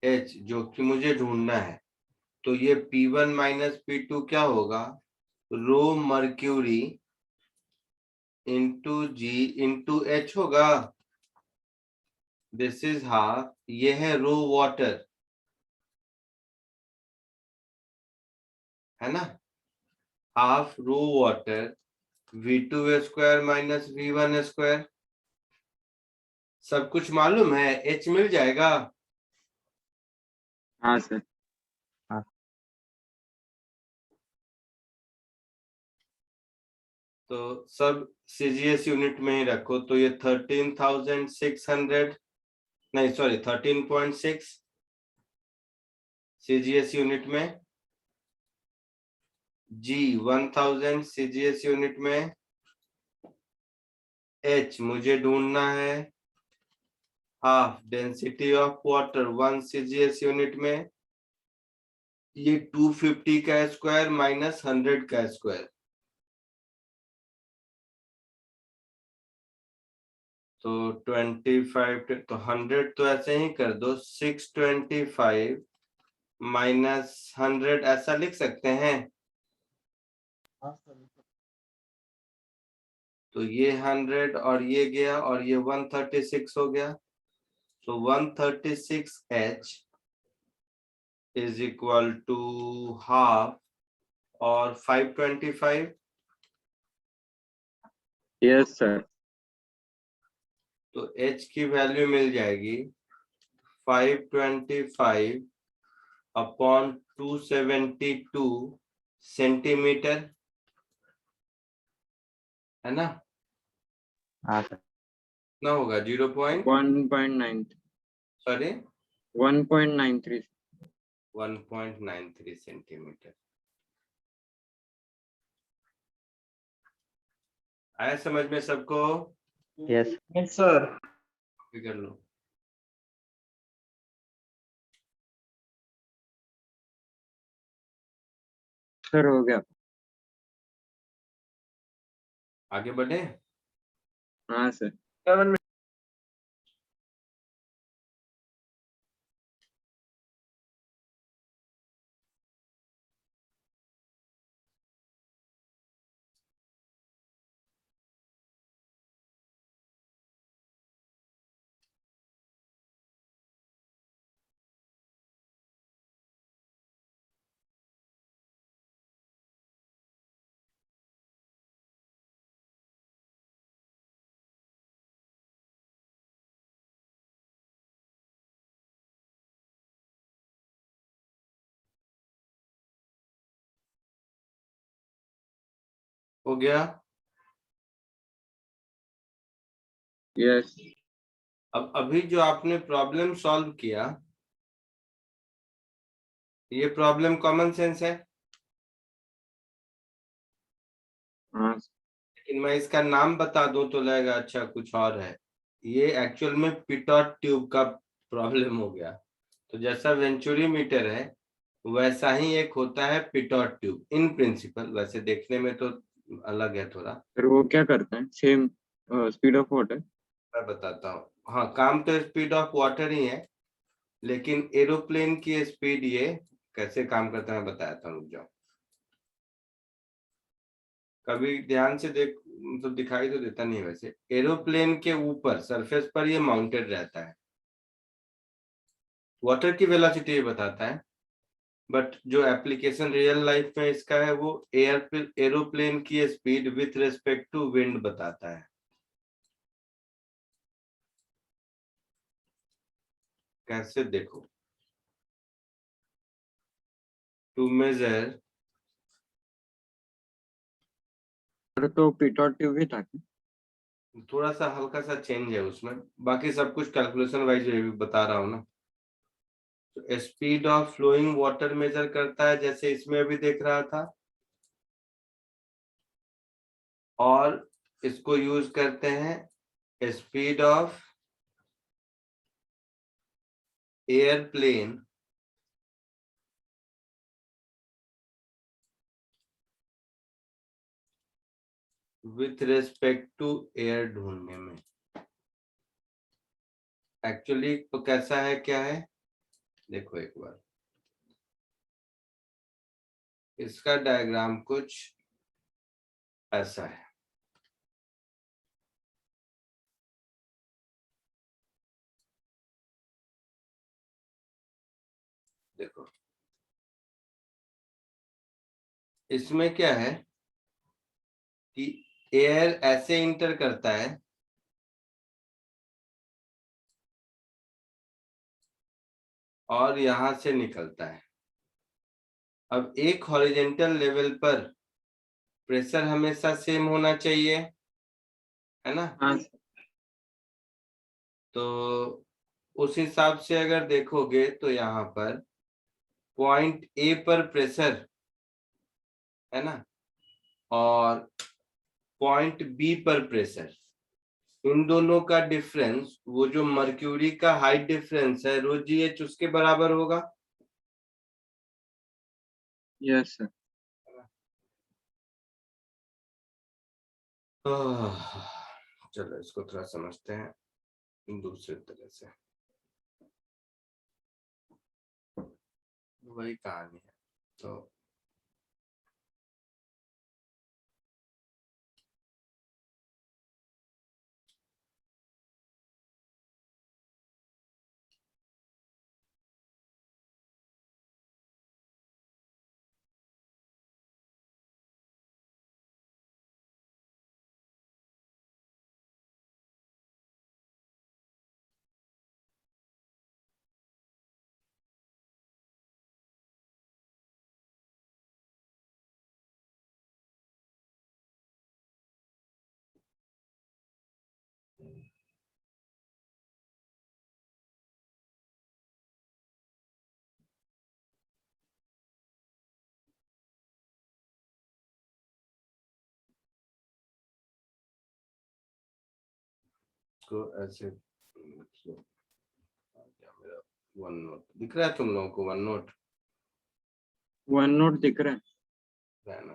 H जो कि मुझे ढूंढना है, तो ये P1 माइनस P2 क्या होगा? Rho mercury into G into H होगा। दिस इज हाफ, ये है रो वाटर, है ना? Half rho water V2 square minus V1 square. सब कुछ मालूम है, H मिल जाएगा। हाँ सर. तो सब CGS यूनिट में ही रखो। तो ये 13,600 नहीं सॉरी 13.6 CGS यूनिट में, G 1000 CGS यूनिट में, H मुझे ढूंढना है half density of water 1 CGS unit में। ये 250 का स्क्वायर माइनस 100 का स्क्वायर, तो 25 तो 100 तो ऐसे ही कर दो, 625 माइनस 100 ऐसा लिख सकते हैं। तो ये 100 और ये गया और ये 136 हो गया। तो 136H is equal to half और 525। Yes sir. तो H की वैल्यू मिल जाएगी 525 अपॉन 272 सेंटीमीटर, है ना? हाँ सर। ना होगा 0 पॉइंट 1.9. सॉरी 1.93. 1.93 सेंटीमीटर। आया समझ में सबको? Yes yes sir. कर लो। सर हो गया. आगे बढ़े। हाँ सर. 7 हो गया। यस अब अभी जो आपने प्रॉब्लम सॉल्व किया, ये प्रॉब्लम कॉमन सेंस है, हाँ लेकिन मैं इसका नाम बता दूं तो लगेगा अच्छा कुछ और है। ये एक्चुअल में पिटॉट ट्यूब का प्रॉब्लम हो गया। तो जैसा वेंचुरी मीटर है वैसा ही एक होता है पिटॉट ट्यूब इन प्रिंसिपल, वैसे देखने में तो अलग है थोड़ा। फिर वो क्या करते हैं, सेम स्पीड ऑफ वाटर? मैं बताता हूँ। हाँ, काम तो स्पीड ऑफ वाटर ही है, लेकिन एरोप्लेन की स्पीड ये कैसे काम करता है मैं बताया था, रुक जाओ। कभी ध्यान से देख, मतलब दिखाई तो देता नहीं है वैसे। एरोप्लेन के ऊपर सरफेस पर ये माउंटेड रहता है, वाटर की वेलोसिटी ये बताता है, बट जो एप्लीकेशन रियल लाइफ में इसका है वो एरोप्लेन की speed with respect to wind बताता है। कैसे देखो, टू मेजर, तो पिटॉट ट्यूब ही था क्या? थोड़ा सा हल्का सा चेंज है उसमें, बाकी सब कुछ कैलकुलेशन वाइज बता रहा हूँ ना। तो speed of flowing water measure करता है जैसे इसमें अभी देख रहा था, और इसको यूज करते हैं speed of airplane with respect to air ढूंढने में। एक्चुअली तो कैसा है, क्या है देखो एक बार, इसका डायग्राम कुछ ऐसा है। देखो इसमें क्या है कि एयर ऐसे इंटर करता है और यहां से निकलता है। अब एक हॉरिजेंटल लेवल पर प्रेशर हमेशा सेम होना चाहिए, है ना। हाँ तो उस हिसाब से अगर देखोगे तो यहाँ पर पॉइंट ए पर प्रेशर है ना, और पॉइंट बी पर प्रेशर, इन दोनों का डिफरेंस, वो जो मर्क्यूरी का हाइट डिफरेंस है रो जी एच, उसके बराबर होगा। Yes sir. चलो इसको थोड़ा समझते हैं दूसरे तरह से। वही कहानी है। तो इसको ऐसे, मेरा वन नोट दिख रहा है तुम लोगों को, वन नोट वन नोट दिख रहा है। है ना।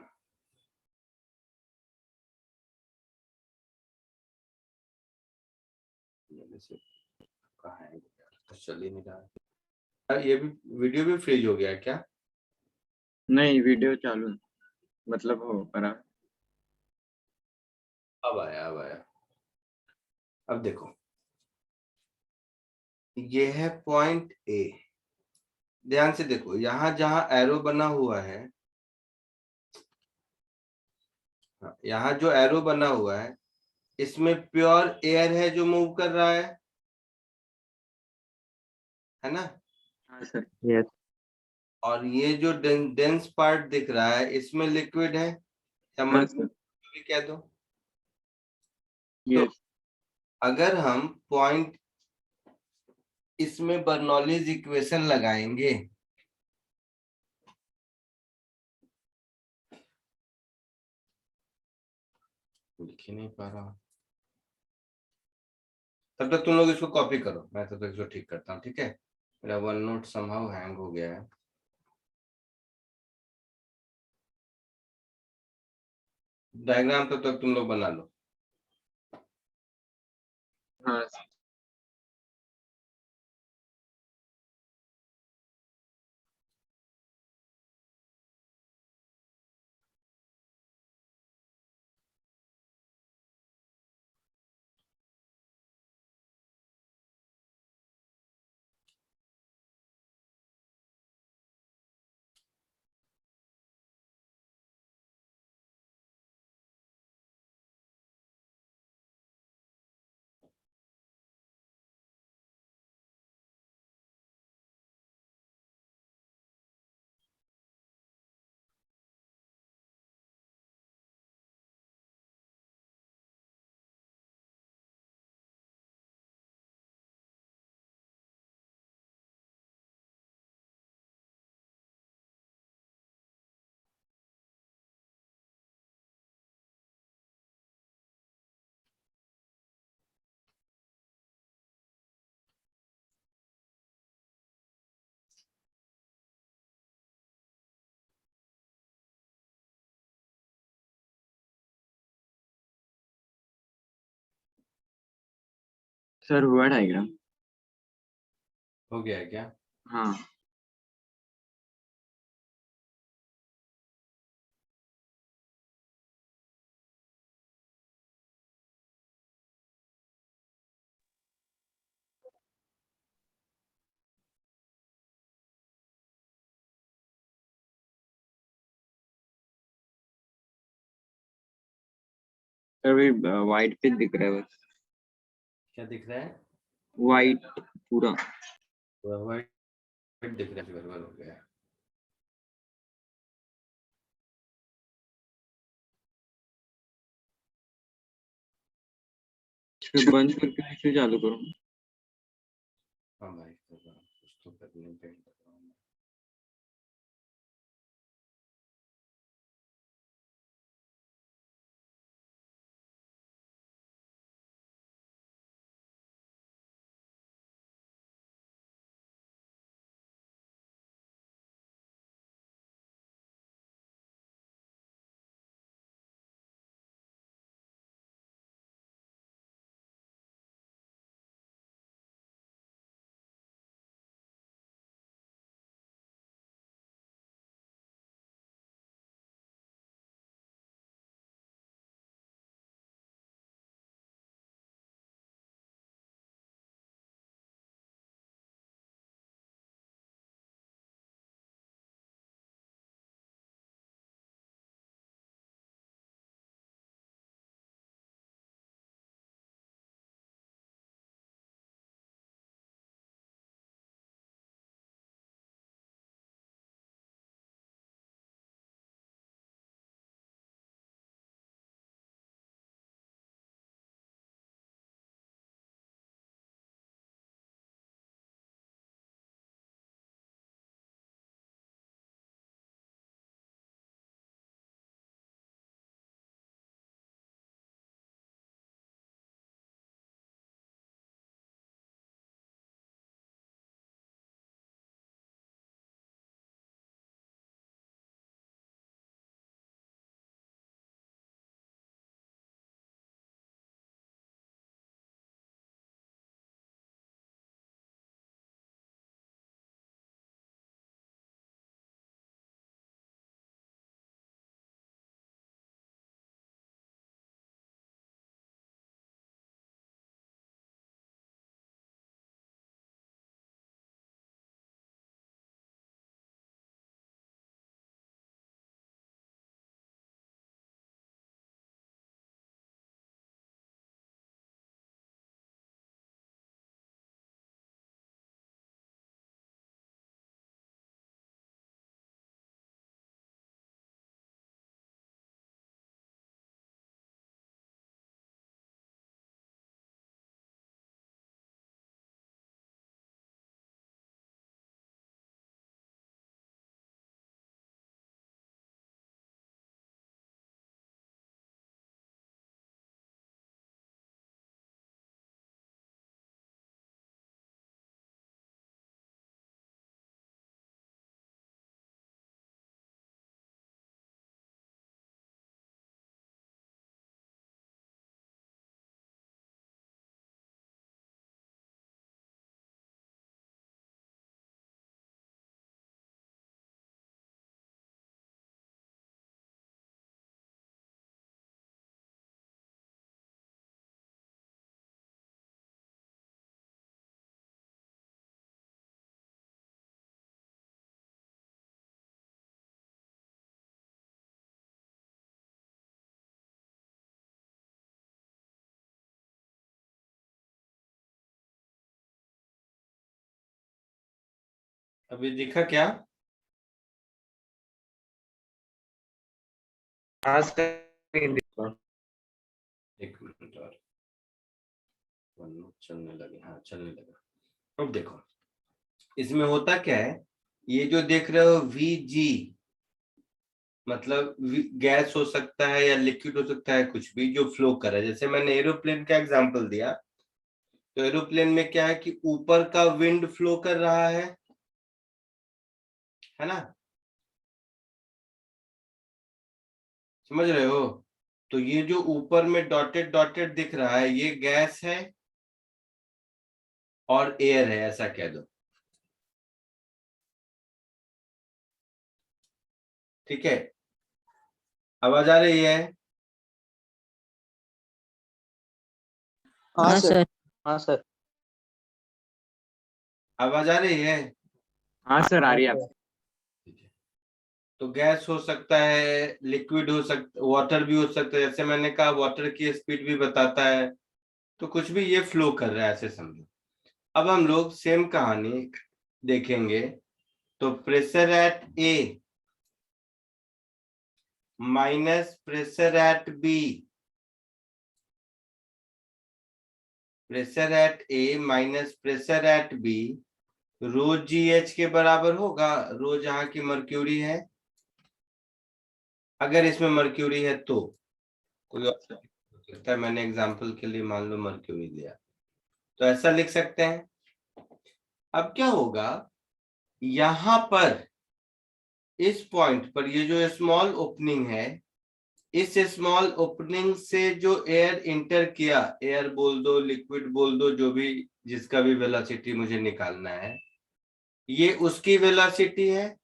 मेरे से कहाँ है यार, तो चल ही नहीं रहा है। ये भी वीडियो भी फ्रीज हो गया है क्या? नहीं वीडियो चालू है, मतलब हो पर अब आया, अब आया। अब देखो ये है पॉइंट ए, ध्यान से देखो यहाँ जहां एरो बना हुआ है, यहाँ जो एरो बना हुआ है इसमें प्योर एयर है जो मूव कर रहा है ना। हाँ सर। यस और ये जो डेंस पार्ट दिख रहा है इसमें लिक्विड है या हाँ सर। भी कह दो। Yes. अगर हम पॉइंट इसमें बर्नौलीज इक्वेशन लगाएंगे, लिख ही नहीं पा रहा, तब तक तुम लोग इसको कॉपी करो, मैं तब तक इसको ठीक करता हूँ, ठीक है। मेरा वन नोट समहाउ हैंग हो गया है। डायग्राम तब तक तुम लोग बना लो। हाँ सर हुआ डायग्राम। हो गया है क्या? हाँ सर वही वाइट पे दिख रहा है बस, क्या दिख रहा है? वाइट पूरा। व्हाइट दिख रहा है, गड़बड़ हो गया है। फिर बंद करके फिर चालू करो। हाँ भाई, कर रहा हूँ, कुछ तो करने पे अभी दिखा क्या? हाँ सर। एक मिनट और, चलने लगे, हाँ चलने लगा। अब देखो इसमें होता क्या है, ये जो देख रहे हो VG मतलब गैस हो सकता है या लिक्विड हो सकता है, कुछ भी जो फ्लो कर रहा है। जैसे मैंने एरोप्लेन का एग्जांपल दिया, तो एरोप्लेन में क्या है कि ऊपर का विंड फ्लो कर रहा है ना, समझ रहे हो? तो ये जो ऊपर में डॉटेड डॉटेड दिख रहा है, ये गैस है और एयर है, ऐसा कह दो। ठीक है, आवाज आ रही है? हाँ सर। हाँ सर। आवाज आ रही है? हाँ सर, आ रही है हाँ आप। ठीक है। तो गैस हो सकता है, लिक्विड हो सकता, वाटर भी हो सकता है। जैसे मैंने कहा वाटर की स्पीड भी बताता है, तो कुछ भी ये फ्लो कर रहा है, ऐसे समझो। अब हम लोग सेम कहानी देखेंगे। तो pressure at A minus pressure at B, pressure at A minus pressure at B rho G H के बराबर होगा। रो जहां की मर्क्यूरी है, अगर इसमें मर्क्यूरी है तो कोई और हो सकता है, मैंने एग्जांपल के लिए मान लो मर्क्यूरी लिया, तो ऐसा लिख सकते हैं। अब क्या होगा, यहां पर इस पॉइंट पर ये जो स्मॉल ओपनिंग है, इस स्मॉल ओपनिंग से जो एयर इंटर किया, एयर बोल दो, लिक्विड बोल दो, जो भी, जिसका भी वेलोसिटी मुझे निकालना है, ये उसकी वेलोसिटी है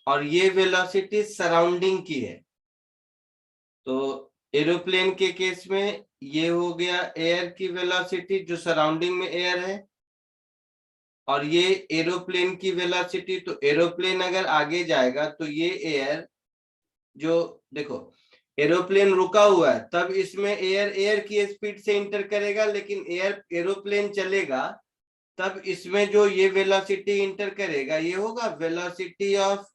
और ये वेलोसिटी सराउंडिंग की है। तो एरोप्लेन के केस में ये हो गया एयर की वेलोसिटी जो सराउंडिंग में एयर है, और ये एरोप्लेन की वेलोसिटी। तो एरोप्लेन अगर आगे जाएगा तो ये एयर जो, देखो एरोप्लेन रुका हुआ है, तब इसमें एयर एयर की स्पीड से इंटर करेगा, लेकिन एयर एरोप्लेन चलेगा तब इसमें जो ये वेलोसिटी इंटर करेगा, ये होगा velocity of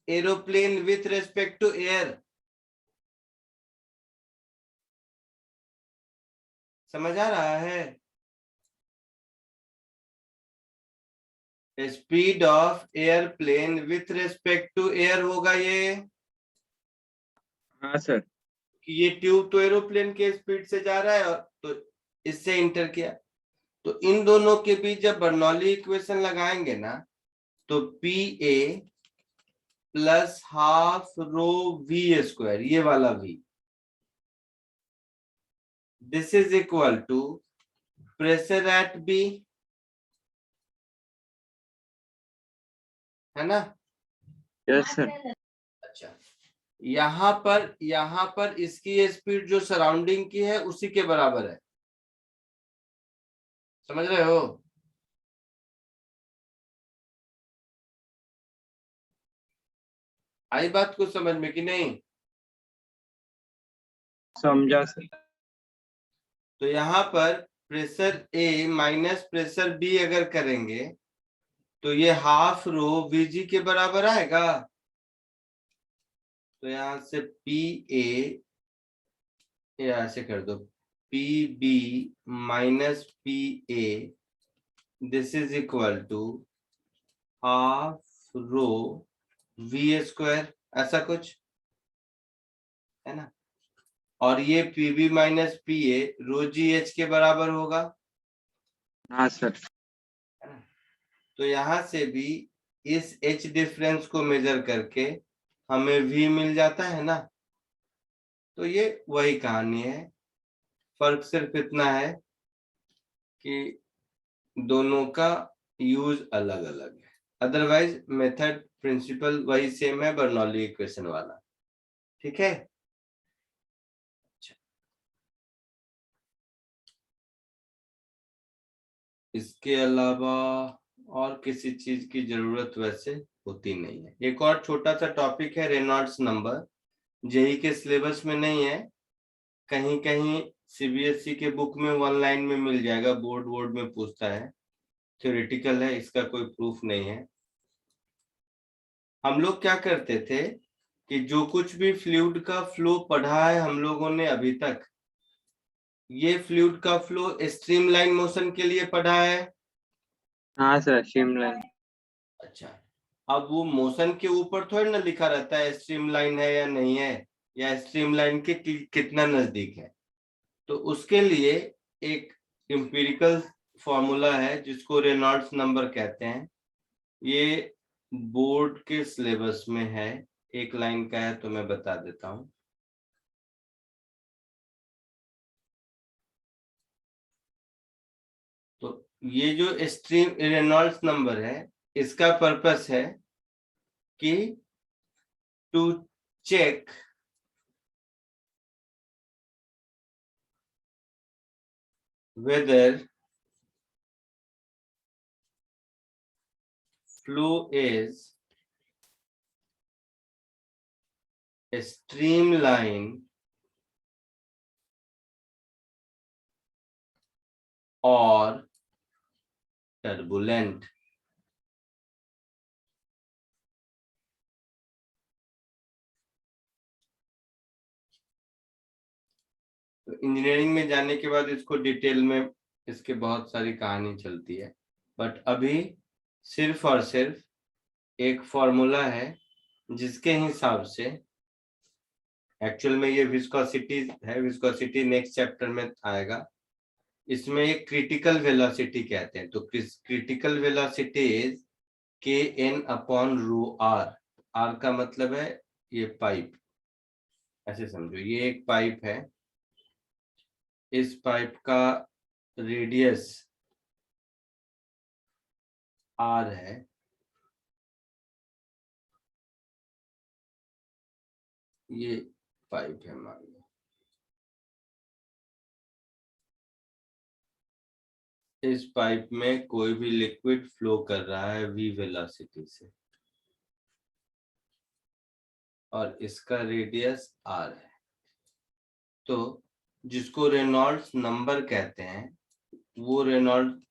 aeroplane with respect to air. समझ आ रहा है? Speed of airplane with respect to air होगा ये, हाँ सर। कि ये ट्यूब तो एरोप्लेन के स्पीड से जा रहा है और तो इससे इंटर किया। तो इन दोनों के बीच जब बर्नौली इक्वेशन लगाएंगे ना, तो P A plus half rho V square, ये वाला V, this is equal to pressure at B, है ना? Yes sir. अच्छा, यहां पर इसकी स्पीड जो सराउंडिंग की है उसी के बराबर है। समझ रहे हो? आई बात को समझ में कि नहीं? समझा सर। तो यहाँ पर प्रेशर ए माइनस प्रेशर बी अगर करेंगे तो ये हाफ रो वीजी के बराबर आएगा। तो यहां से पी ए, या ऐसे कर दो, P B minus P A, this is equal to half rho V square, ऐसा कुछ है ना। और ये P B minus P A rho G H के बराबर होगा, हाँ सर। है ना। तो यहां से भी इस एच डिफरेंस को मेजर करके हमें वी मिल जाता है ना। तो ये वही कहानी है, फर्क सिर्फ इतना है कि दोनों का यूज अलग अलग है, अदरवाइज मेथड प्रिंसिपल वही सेम है, बर्नौली इक्वेशन वाला। ठीक है। अच्छा, इसके अलावा और किसी चीज की जरूरत वैसे होती नहीं है। एक और छोटा सा टॉपिक है रेनॉल्ड्स नंबर, जेई के सिलेबस में नहीं है, कहीं कहीं सीबीएसई के बुक में वन लाइन में मिल जाएगा, बोर्ड बोर्ड में पूछता है, थ्योरेटिकल है, इसका कोई प्रूफ नहीं है। हम लोग क्या करते थे कि जो कुछ भी फ्लूइड का फ्लो पढ़ा है हम लोगों ने अभी तक, ये फ्लूइड का फ्लो स्ट्रीमलाइन मोशन के लिए पढ़ा है। हाँ सर, स्ट्रीमलाइन। अच्छा, अब वो मोशन के ऊपर थोड़ी ना लिखा रहता है स्ट्रीमलाइन है या नहीं है, या स्ट्रीमलाइन के कितना नजदीक है। तो उसके लिए एक एम्पिरिकल फॉर्मूला है जिसको रेनॉल्ड्स नंबर कहते हैं। ये बोर्ड के सिलेबस में है, एक लाइन का है तो मैं बता देता हूं। तो ये जो स्ट्रीम रेनॉल्ड्स नंबर है, इसका पर्पस है कि to check whether flow is a streamline or turbulent। तो इंजीनियरिंग में जाने के बाद इसको डिटेल में इसके बहुत सारी कहानी चलती है, बट अभी सिर्फ और सिर्फ एक फॉर्मूला है जिसके हिसाब से एक्चुअल में ये विस्कोसिटी है। विस्कोसिटी नेक्स्ट चैप्टर में आएगा। इसमें एक क्रिटिकल वेलोसिटी कहते हैं। तो critical velocity is K N upon rho R. R का मतलब है ये पाइप, ऐसे समझो ये एक पाइप है, इस पाइप का रेडियस आर है, ये पाइप है मान लो। इस पाइप में कोई भी लिक्विड फ्लो कर रहा है v वेलोसिटी से, और इसका रेडियस r है। तो जिसको रेनॉल्ड्स नंबर कहते हैं, वो रेनॉल्ड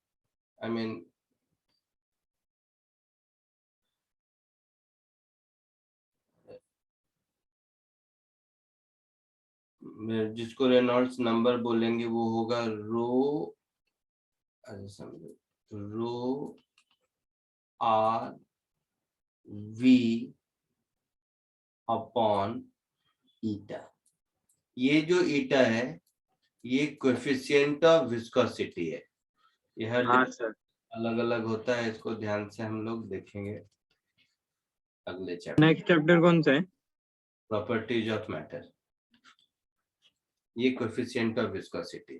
जिसको रेनॉल्ड्स नंबर बोलेंगे वो होगा रो, समझो, रो आर वी अपॉन ईटा। ये जो ईटा है ये कोएफिशिएंट ऑफ विस्कोसिटी है। ये हर हाँ सर। अलग अलग होता है, इसको ध्यान से हम लोग देखेंगे अगले चैप्टर। नेक्स्ट चैप्टर कौन सा है? Properties of matter. ये कोएफिशिएंट ऑफ विस्कोसिटी।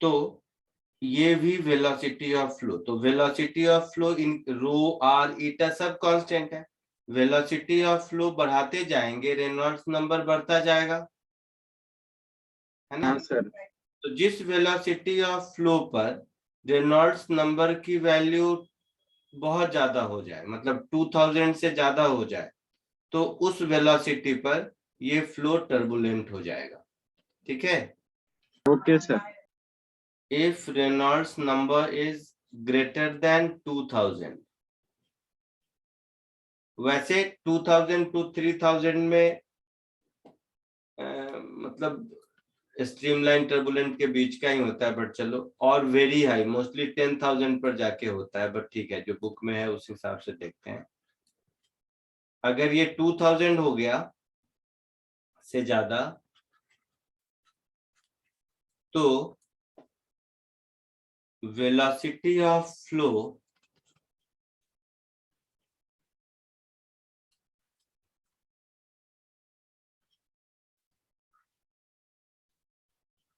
तो ये भी वेलोसिटी ऑफ फ्लो। तो velocity of flow in rho R eta सब कांस्टेंट है। वेलोसिटी ऑफ फ्लो बढ़ाते जाएंगे, रेनॉल्ड्स नंबर बढ़ता जाएगा, है ना। हाँ सर। तो जिस वेलोसिटी ऑफ फ्लो पर रेनॉल्ड्स नंबर की वैल्यू बहुत ज्यादा हो जाए, मतलब 2000 से ज्यादा हो जाए, तो उस वेलोसिटी पर ये फ्लो टर्बुलेंट हो जाएगा। ठीक है। Okay sir. If Reynolds number is greater than 2000, वैसे 2000 to 3000 में मतलब स्ट्रीमलाइन टर्बुलेंट के बीच का ही होता है, बट चलो, और वेरी हाई मोस्टली 10,000 पर जाके होता है, बट ठीक है जो बुक में है उस हिसाब से देखते हैं। अगर ये 2000 हो गया से ज्यादा, तो velocity of flow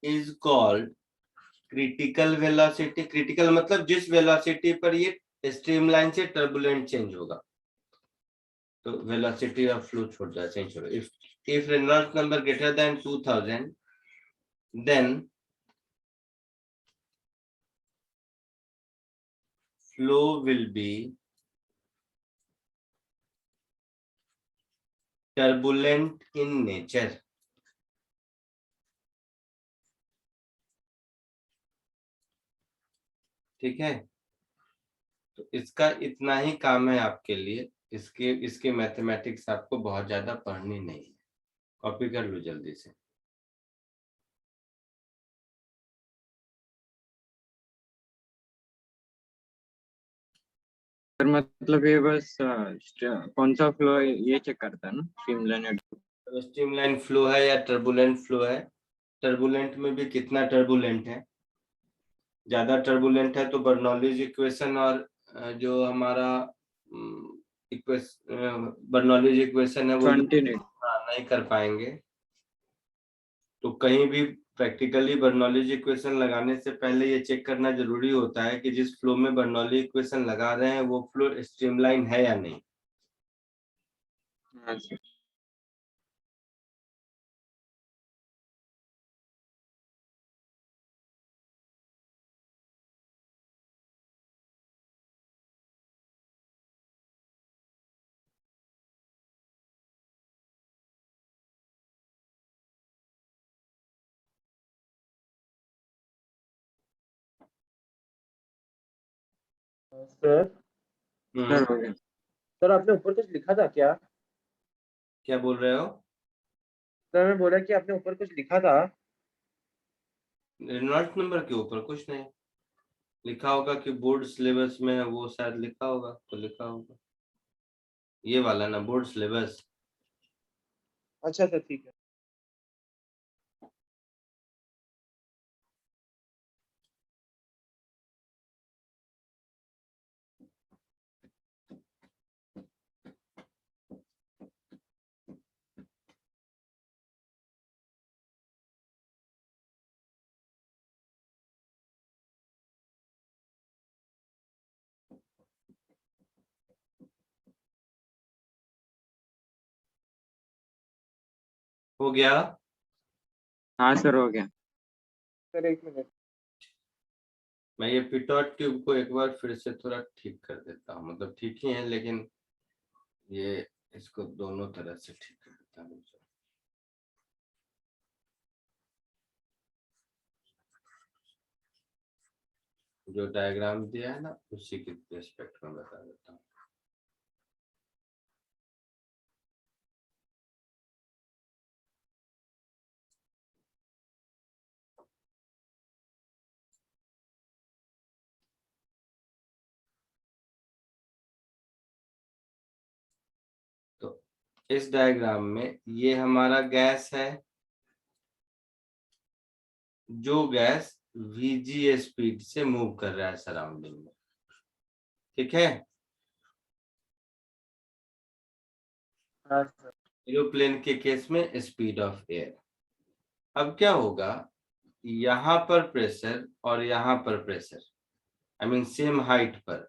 is called critical velocity. Critical मतलब जिस वेलोसिटी पर ये स्ट्रीमलाइन से टर्बुलेंट चेंज होगा। तो वेलोसिटी ऑफ फ्लो छोड़ जाए, चेंज छोड़ो। If Reynolds number greater than 2000, then flow will be turbulent in nature। ठीक है। तो इसका इतना ही काम है आपके लिए। इसके मैथमेटिक्स आपको बहुत ज्यादा पढ़नी नहीं है, कॉपी कर लो जल्दी से। सर मतलब ये बस कौन सा फ्लो ये चेक करता है ना, स्ट्रीमलाइन। स्ट्रीमलाइन फ्लो है या टर्बुलेंट फ्लो है। टर्बुलेंट में भी कितना टर्बुलेंट है, ज्यादा टर्बुलेंट है तो बर्नौलीज इक्वेशन और जो हमारा बर्नौलीज इक्वेशन है वो कंटिन्यू। नहीं कर पाएंगे। तो कहीं भी प्रैक्टिकली बर्नौलीज इक्वेशन लगाने से पहले ये चेक करना जरूरी होता है कि जिस फ्लो में बर्नौली इक्वेशन लगा रहे हैं वो फ्लो स्ट्रीमलाइन है या नहीं। हाँ सर। सर सर हो गया। सर आपने ऊपर कुछ लिखा था क्या? क्या बोल रहे हो? सर मैं बोला कि आपने ऊपर कुछ लिखा था। रेनॉल्ड्स नंबर के ऊपर कुछ नहीं लिखा होगा कि बोर्ड सिलेबस में है, वो शायद लिखा होगा तो लिखा होगा ये वाला ना, बोर्ड सिलेबस। अच्छा सर ठीक है। हो गया। हाँ सर हो गया। सर एक मिनट। मैं ये पिटॉट ट्यूब को एक बार फिर से थोड़ा ठीक कर देता हूँ, मतलब ठीक ही है लेकिन ये इसको दोनों तरह से ठीक कर देता हूँ। जो डायग्राम दिया है ना उसी के रेस्पेक्ट में बता देता हूँ। तो इस डायग्राम में ये हमारा गैस है, जो गैस VG स्पीड से मूव कर रहा है सराउंडिंग में, ठीक है। हाँ सर। एरोप्लेन के केस में स्पीड ऑफ एयर। अब क्या होगा, यहाँ पर प्रेशर और यहाँ पर pressure, I mean same height पर,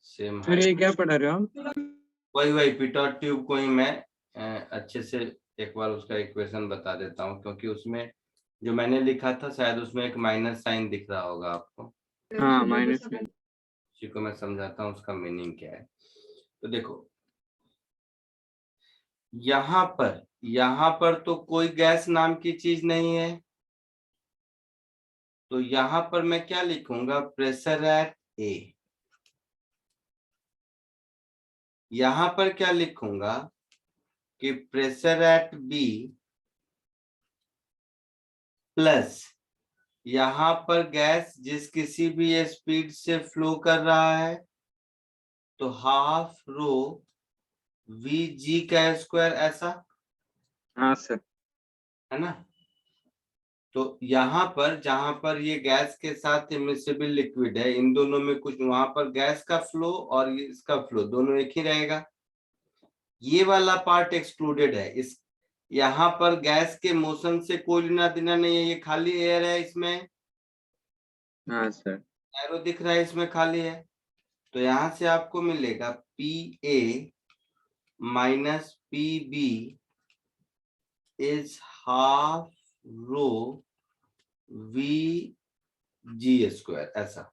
सेम सर हाइट। ये क्या पढ़ा रहे हो आप? वही पिटॉट ट्यूब को ही मैं अच्छे से एक बार उसका इक्वेशन बता देता हूँ, क्योंकि उसमें जो मैंने लिखा था शायद उसमें एक माइनस साइन दिख रहा होगा आपको। हाँ माइनस में। इसी को मैं समझाता हूँ उसका मीनिंग क्या है। तो देखो यहाँ पर तो कोई गैस नाम की चीज नहीं है, तो यहाँ पर मैं क्या लिखूंगा, प्रेशर एट ए। यहाँ पर क्या लिखूंगा कि प्रेशर एट बी प्लस यहाँ पर गैस जिस किसी भी स्पीड से फ्लो कर रहा है तो हाफ रो VG का स्क्वायर, ऐसा हाँ सर। है ना। तो यहाँ पर जहां पर ये गैस के साथ इमिसिबल लिक्विड है, इन दोनों में कुछ, वहां पर गैस का फ्लो और इसका फ्लो दोनों एक ही रहेगा। ये वाला पार्ट एक्सक्लूडेड है, इस यहाँ पर गैस के मोशन से कोई लेना देना नहीं है, ये खाली एयर है, इसमें हाँ सर। एरो दिख रहा है, इसमें खाली है। तो यहाँ से आपको मिलेगा PA minus PB is half row VG square, ऐसा।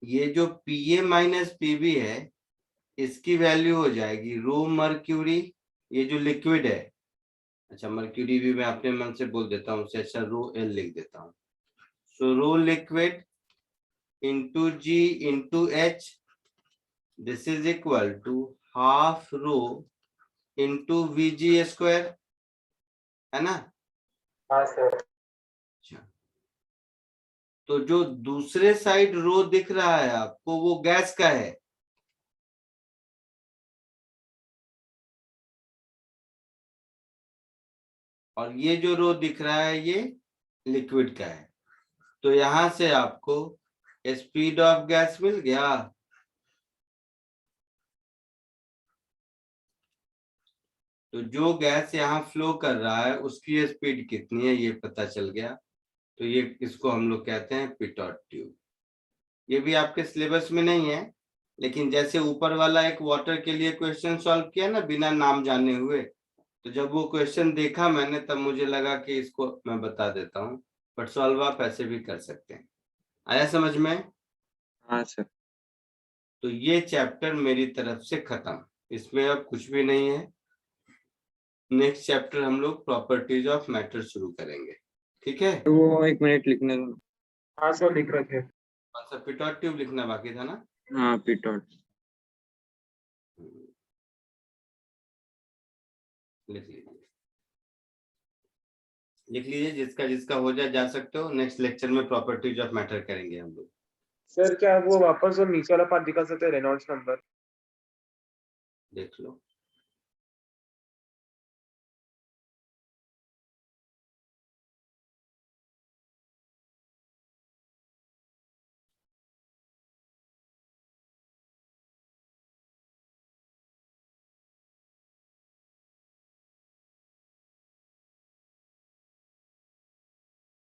ये जो PA माइनस PB है इसकी वैल्यू हो जाएगी रो मर्क्यूरी, ये जो लिक्विड है, अच्छा मर्क्यूरी भी मैं अपने मन से बोल देता हूँ उसे, अच्छा रो L लिख देता हूँ। So rho liquid into G into H this is equal to half rho into VG square, है ना। हाँ सर। तो जो दूसरे साइड रो दिख रहा है आपको वो गैस का है, और ये जो रो दिख रहा है ये लिक्विड का है। तो यहां से आपको स्पीड ऑफ गैस मिल गया। तो जो गैस यहाँ फ्लो कर रहा है उसकी स्पीड कितनी है ये पता चल गया। तो ये इसको हम लोग कहते हैं पिटॉट ट्यूब। ये भी आपके सिलेबस में नहीं है, लेकिन जैसे ऊपर वाला एक वाटर के लिए क्वेश्चन सॉल्व किया ना बिना नाम जाने हुए, तो जब वो क्वेश्चन देखा मैंने तब मुझे लगा कि इसको मैं बता देता हूँ, बट सॉल्व आप ऐसे भी कर सकते हैं। आया समझ में? हाँ सर। तो ये चैप्टर मेरी तरफ से खत्म, इसमें अब कुछ भी नहीं है। नेक्स्ट चैप्टर हम लोग प्रॉपर्टीज ऑफ मैटर शुरू करेंगे, ठीक है। तो वो 1 मिनट लिखने दो। हाँ सर लिख रखे। कौन सा? पिटॉट ट्यूब लिखना बाकी था ना। हाँ पिटॉट। लिख लीजिए, लिख लीजिए, जिसका जिसका हो जाए जा सकते हो। नेक्स्ट लेक्चर में प्रॉपर्टीज ऑफ मैटर करेंगे हम लोग। सर क्या वो वापस वो नीचे वाला पार्ट दिखा सकते हैं, रेनॉल्ड्स नंबर? देख लो।